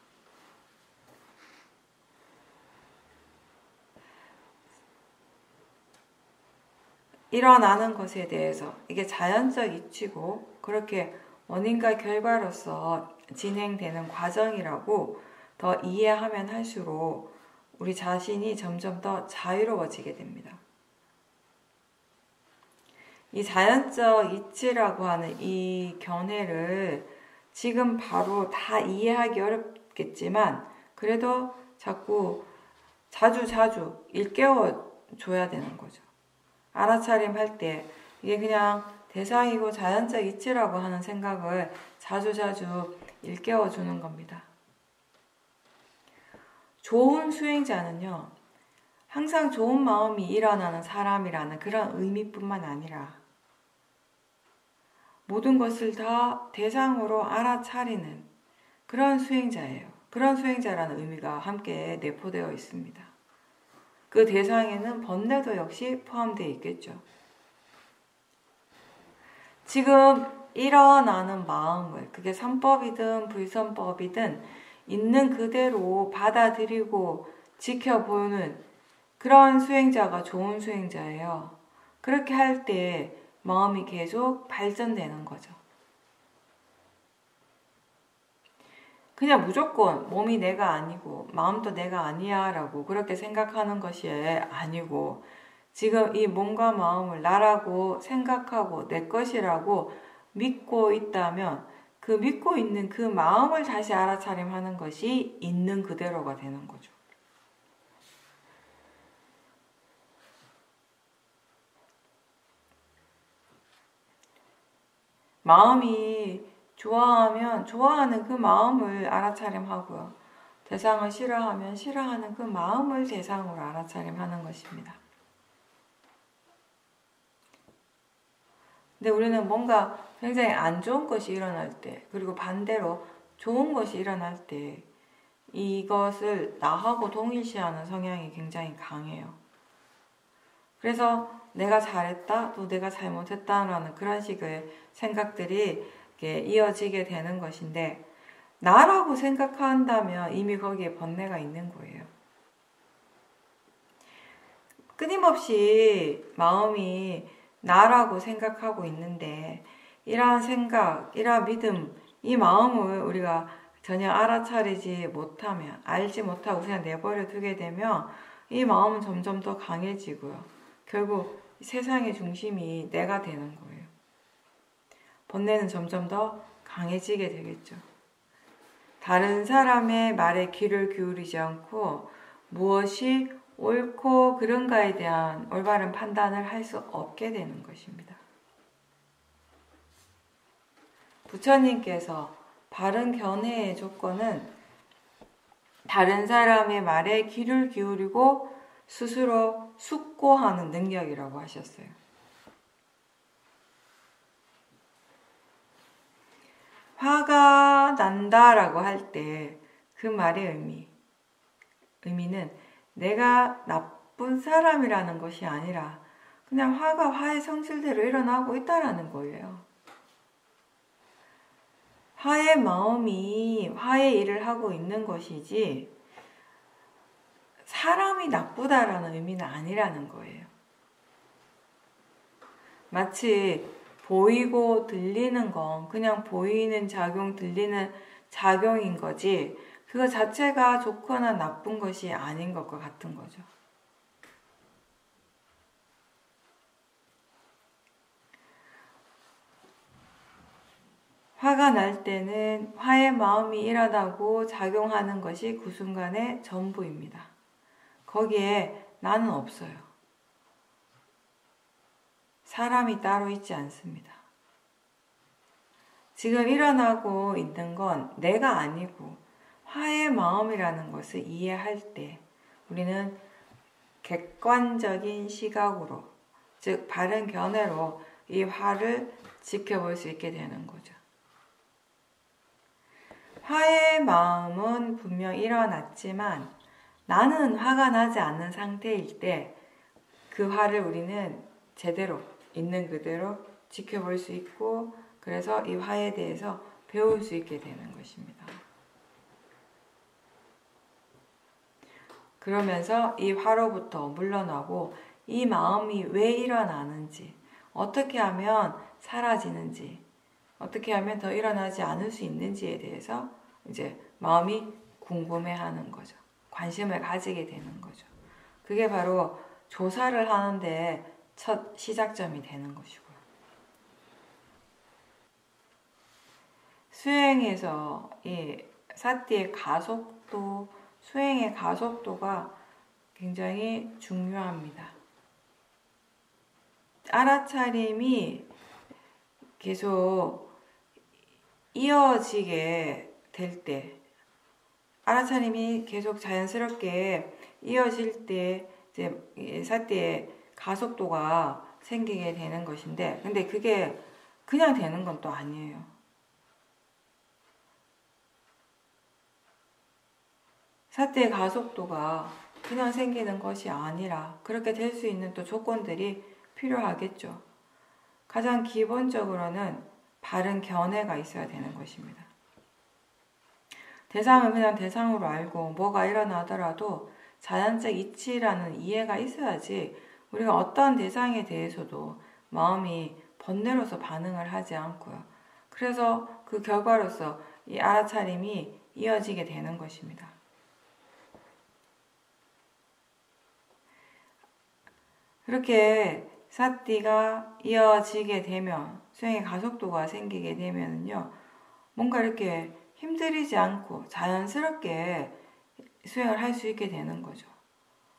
일어나는 것에 대해서 이게 자연적 이치고 그렇게 원인과 결과로서 진행되는 과정이라고 더 이해하면 할수록 우리 자신이 점점 더 자유로워지게 됩니다. 이 자연적 이치라고 하는 이 견해를 지금 바로 다 이해하기 어렵겠지만 그래도 자꾸 자주 일깨워 줘야 되는 거죠. 알아차림 할 때 이게 그냥 대상이고 자연적 이치라고 하는 생각을 자주 일깨워 주는 겁니다. 좋은 수행자는요, 항상 좋은 마음이 일어나는 사람이라는 그런 의미뿐만 아니라 모든 것을 다 대상으로 알아차리는 그런 수행자예요. 그런 수행자라는 의미가 함께 내포되어 있습니다. 그 대상에는 번뇌도 역시 포함되어 있겠죠. 지금 일어나는 마음을, 그게 선법이든 불선법이든 있는 그대로 받아들이고 지켜보는 그런 수행자가 좋은 수행자예요. 그렇게 할 때 마음이 계속 발전되는 거죠. 그냥 무조건 몸이 내가 아니고 마음도 내가 아니야 라고 그렇게 생각하는 것이 아니고, 지금 이 몸과 마음을 나라고 생각하고 내 것이라고 믿고 있다면 그 믿고 있는 그 마음을 다시 알아차림하는 것이 있는 그대로가 되는 거죠. 마음이 좋아하면 좋아하는 그 마음을 알아차림하고요. 대상을 싫어하면 싫어하는 그 마음을 대상으로 알아차림하는 것입니다. 근데 우리는 뭔가 굉장히 안 좋은 것이 일어날 때, 그리고 반대로 좋은 것이 일어날 때 이것을 나하고 동일시하는 성향이 굉장히 강해요. 그래서 내가 잘했다, 또 내가 잘못했다라는 그런 식의 생각들이 이렇게 이어지게 되는 것인데, 나라고 생각한다면 이미 거기에 번뇌가 있는 거예요. 끊임없이 마음이 나라고 생각하고 있는데 이러한 생각, 이러한 믿음, 이 마음을 우리가 전혀 알아차리지 못하면, 알지 못하고 그냥 내버려 두게 되면 이 마음은 점점 더 강해지고요. 결국 세상의 중심이 내가 되는 거예요. 번뇌는 점점 더 강해지게 되겠죠. 다른 사람의 말에 귀를 기울이지 않고 무엇이 옳고 그른가에 대한 올바른 판단을 할 수 없게 되는 것입니다. 부처님께서 바른 견해의 조건은 다른 사람의 말에 귀를 기울이고 스스로 숙고하는 능력이라고 하셨어요. 화가 난다라고 할 때 그 말의 의미는 내가 나쁜 사람이라는 것이 아니라 그냥 화가 화의 성질대로 일어나고 있다라는 거예요. 화의 마음이 화의 일을 하고 있는 것이지 사람이 나쁘다라는 의미는 아니라는 거예요. 마치 보이고 들리는 건 그냥 보이는 작용, 들리는 작용인 거지 그거 자체가 좋거나 나쁜 것이 아닌 것과 같은 거죠. 화가 날 때는 화의 마음이 일어나고 작용하는 것이 그 순간의 전부입니다. 거기에 나는 없어요. 사람이 따로 있지 않습니다. 지금 일어나고 있는 건 내가 아니고 화의 마음이라는 것을 이해할 때 우리는 객관적인 시각으로, 즉 바른 견해로 이 화를 지켜볼 수 있게 되는 거죠. 화의 마음은 분명 일어났지만 나는 화가 나지 않는 상태일 때 그 화를 우리는 제대로 있는 그대로 지켜볼 수 있고 그래서 이 화에 대해서 배울 수 있게 되는 것입니다. 그러면서 이 화로부터 물러나고 이 마음이 왜 일어나는지, 어떻게 하면 사라지는지, 어떻게 하면 더 일어나지 않을 수 있는지에 대해서 이제 마음이 궁금해하는 거죠. 관심을 가지게 되는 거죠. 그게 바로 조사를 하는데 첫 시작점이 되는 것이고요. 수행에서 이 사띠의 가속도, 수행의 가속도가 굉장히 중요합니다. 알아차림이 계속 이어지게 될 때, 알아차림이 계속 자연스럽게 이어질 때 이제 사띠의 가속도가 생기게 되는 것인데, 근데 그게 그냥 되는 건 또 아니에요. 사띠의 가속도가 그냥 생기는 것이 아니라 그렇게 될 수 있는 또 조건들이 필요하겠죠. 가장 기본적으로는 바른 견해가 있어야 되는 것입니다. 대상을 그냥 대상으로 알고 뭐가 일어나더라도 자연적 이치라는 이해가 있어야지 우리가 어떠한 대상에 대해서도 마음이 번뇌로서 반응을 하지 않고요. 그래서 그 결과로서 이 알아차림이 이어지게 되는 것입니다. 그렇게 사띠가 이어지게 되면, 수행의 가속도가 생기게 되면요, 뭔가 이렇게 힘들이지 않고 자연스럽게 수행을 할 수 있게 되는 거죠.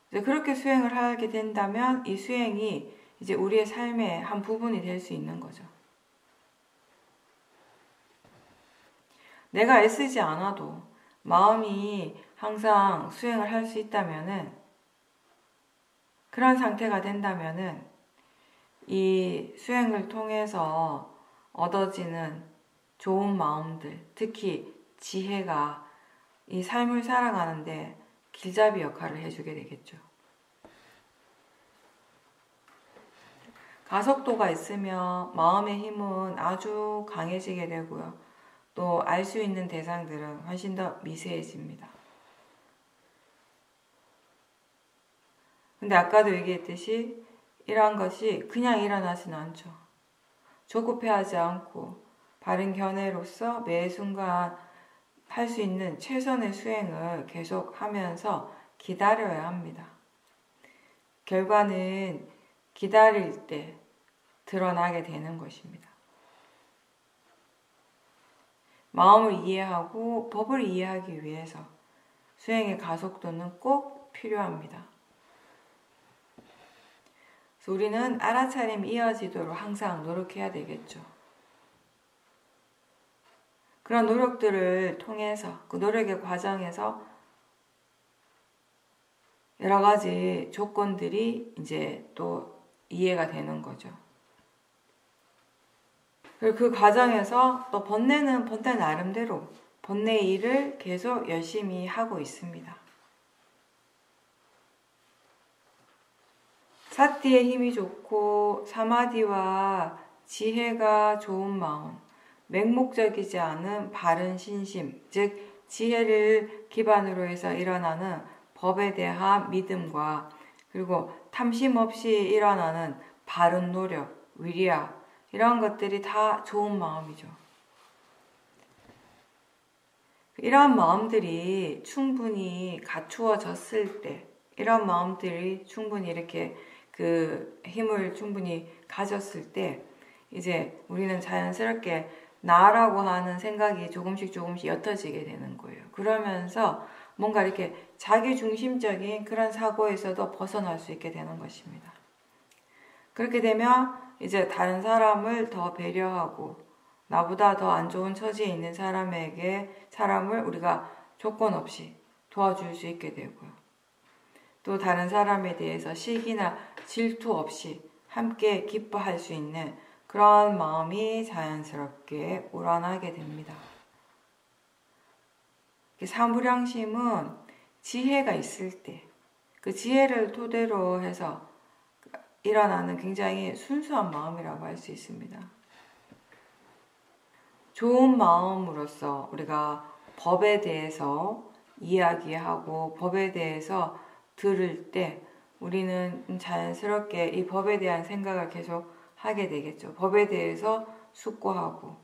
이제 그렇게 수행을 하게 된다면 이 수행이 이제 우리의 삶의 한 부분이 될 수 있는 거죠. 내가 애쓰지 않아도 마음이 항상 수행을 할 수 있다면은, 그런 상태가 된다면은 이 수행을 통해서 얻어지는 좋은 마음들, 특히 지혜가 이 삶을 살아가는데 길잡이 역할을 해주게 되겠죠. 가속도가 있으면 마음의 힘은 아주 강해지게 되고요. 또 알 수 있는 대상들은 훨씬 더 미세해집니다. 근데 아까도 얘기했듯이 이러한 것이 그냥 일어나지는 않죠. 조급해하지 않고 바른 견해로서 매 순간 할 수 있는 최선의 수행을 계속하면서 기다려야 합니다. 결과는 기다릴 때 드러나게 되는 것입니다. 마음을 이해하고 법을 이해하기 위해서 수행의 가속도는 꼭 필요합니다. 그래서 우리는 알아차림이 이어지도록 항상 노력해야 되겠죠. 그런 노력들을 통해서 그 노력의 과정에서 여러 가지 조건들이 이제 또 이해가 되는 거죠. 그리고 그 과정에서 또 번뇌는 번뇌 나름대로 번뇌 일을 계속 열심히 하고 있습니다. 사티의 힘이 좋고 사마디와 지혜가 좋은 마음, 맹목적이지 않은 바른 신심, 즉 지혜를 기반으로 해서 일어나는 법에 대한 믿음과 그리고 탐심 없이 일어나는 바른 노력, 위리야 이런 것들이 다 좋은 마음이죠. 이러한 마음들이 충분히 갖추어졌을 때, 이런 마음들이 충분히 이렇게 그 힘을 충분히 가졌을 때, 이제 우리는 자연스럽게 나라고 하는 생각이 조금씩 옅어지게 되는 거예요. 그러면서 뭔가 이렇게 자기중심적인 그런 사고에서도 벗어날 수 있게 되는 것입니다. 그렇게 되면 이제 다른 사람을 더 배려하고 나보다 더 안 좋은 처지에 있는 사람을 우리가 조건 없이 도와줄 수 있게 되고요. 또 다른 사람에 대해서 시기나 질투 없이 함께 기뻐할 수 있는 그런 마음이 자연스럽게 우러나게 됩니다. 사무량심은 지혜가 있을 때, 그 지혜를 토대로 해서 일어나는 굉장히 순수한 마음이라고 할 수 있습니다. 좋은 마음으로서 우리가 법에 대해서 이야기하고 법에 대해서 들을 때 우리는 자연스럽게 이 법에 대한 생각을 계속 하게 되겠죠. 법에 대해서 숙고하고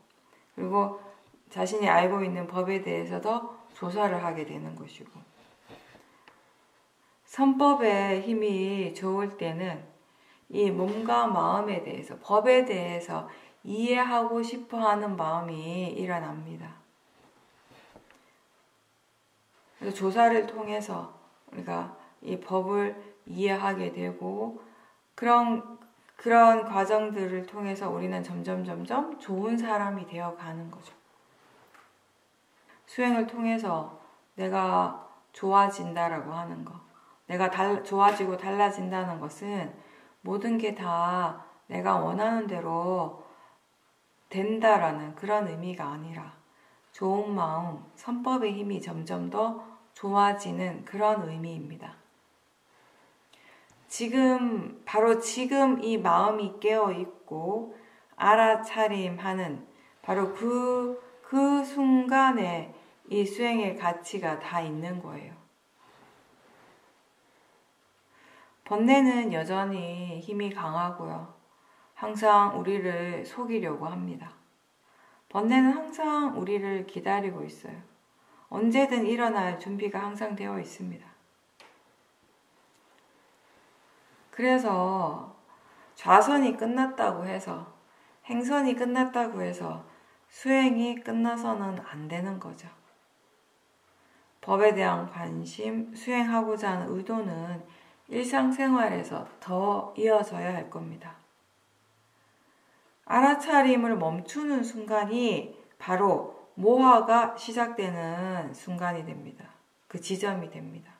그리고 자신이 알고 있는 법에 대해서도 조사를 하게 되는 것이고 선법의 힘이 좋을 때는 이 몸과 마음에 대해서 법에 대해서 이해하고 싶어 하는 마음이 일어납니다. 그래서 조사를 통해서 우리가 이 법을 이해하게 되고 그런 과정들을 통해서 우리는 점점 좋은 사람이 되어가는 거죠. 수행을 통해서 내가 좋아진다라고 하는 것, 내가 좋아지고 달라진다는 것은 모든 게 다 내가 원하는 대로 된다라는 그런 의미가 아니라 좋은 마음, 선법의 힘이 점점 더 좋아지는 그런 의미입니다. 바로 지금 이 마음이 깨어있고 알아차림하는 바로 그 순간에 이 수행의 가치가 다 있는 거예요. 번뇌는 여전히 힘이 강하고요. 항상 우리를 속이려고 합니다. 번뇌는 항상 우리를 기다리고 있어요. 언제든 일어날 준비가 항상 되어 있습니다. 그래서 좌선이 끝났다고 해서 행선이 끝났다고 해서 수행이 끝나서는 안 되는 거죠. 법에 대한 관심, 수행하고자 하는 의도는 일상생활에서 더 이어져야 할 겁니다. 알아차림을 멈추는 순간이 바로 모화가 시작되는 순간이 됩니다. 그 지점이 됩니다.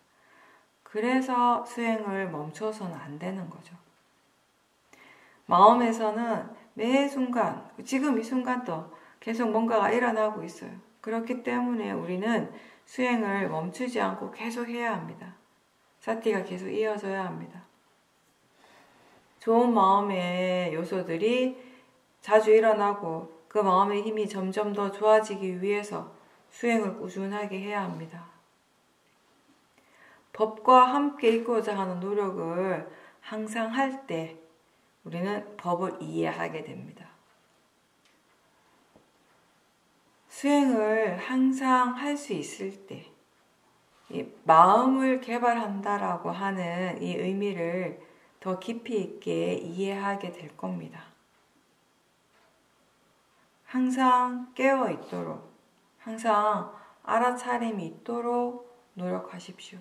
그래서 수행을 멈춰서는 안 되는 거죠. 마음에서는 매 순간, 지금 이 순간도 계속 뭔가가 일어나고 있어요. 그렇기 때문에 우리는 수행을 멈추지 않고 계속 해야 합니다. 사티가 계속 이어져야 합니다. 좋은 마음의 요소들이 자주 일어나고 그 마음의 힘이 점점 더 좋아지기 위해서 수행을 꾸준하게 해야 합니다. 법과 함께 있고자 하는 노력을 항상 할 때 우리는 법을 이해하게 됩니다. 수행을 항상 할 수 있을 때 이 마음을 개발한다라고 하는 이 의미를 더 깊이 있게 이해하게 될 겁니다. 항상 깨어 있도록 항상 알아차림이 있도록 노력하십시오.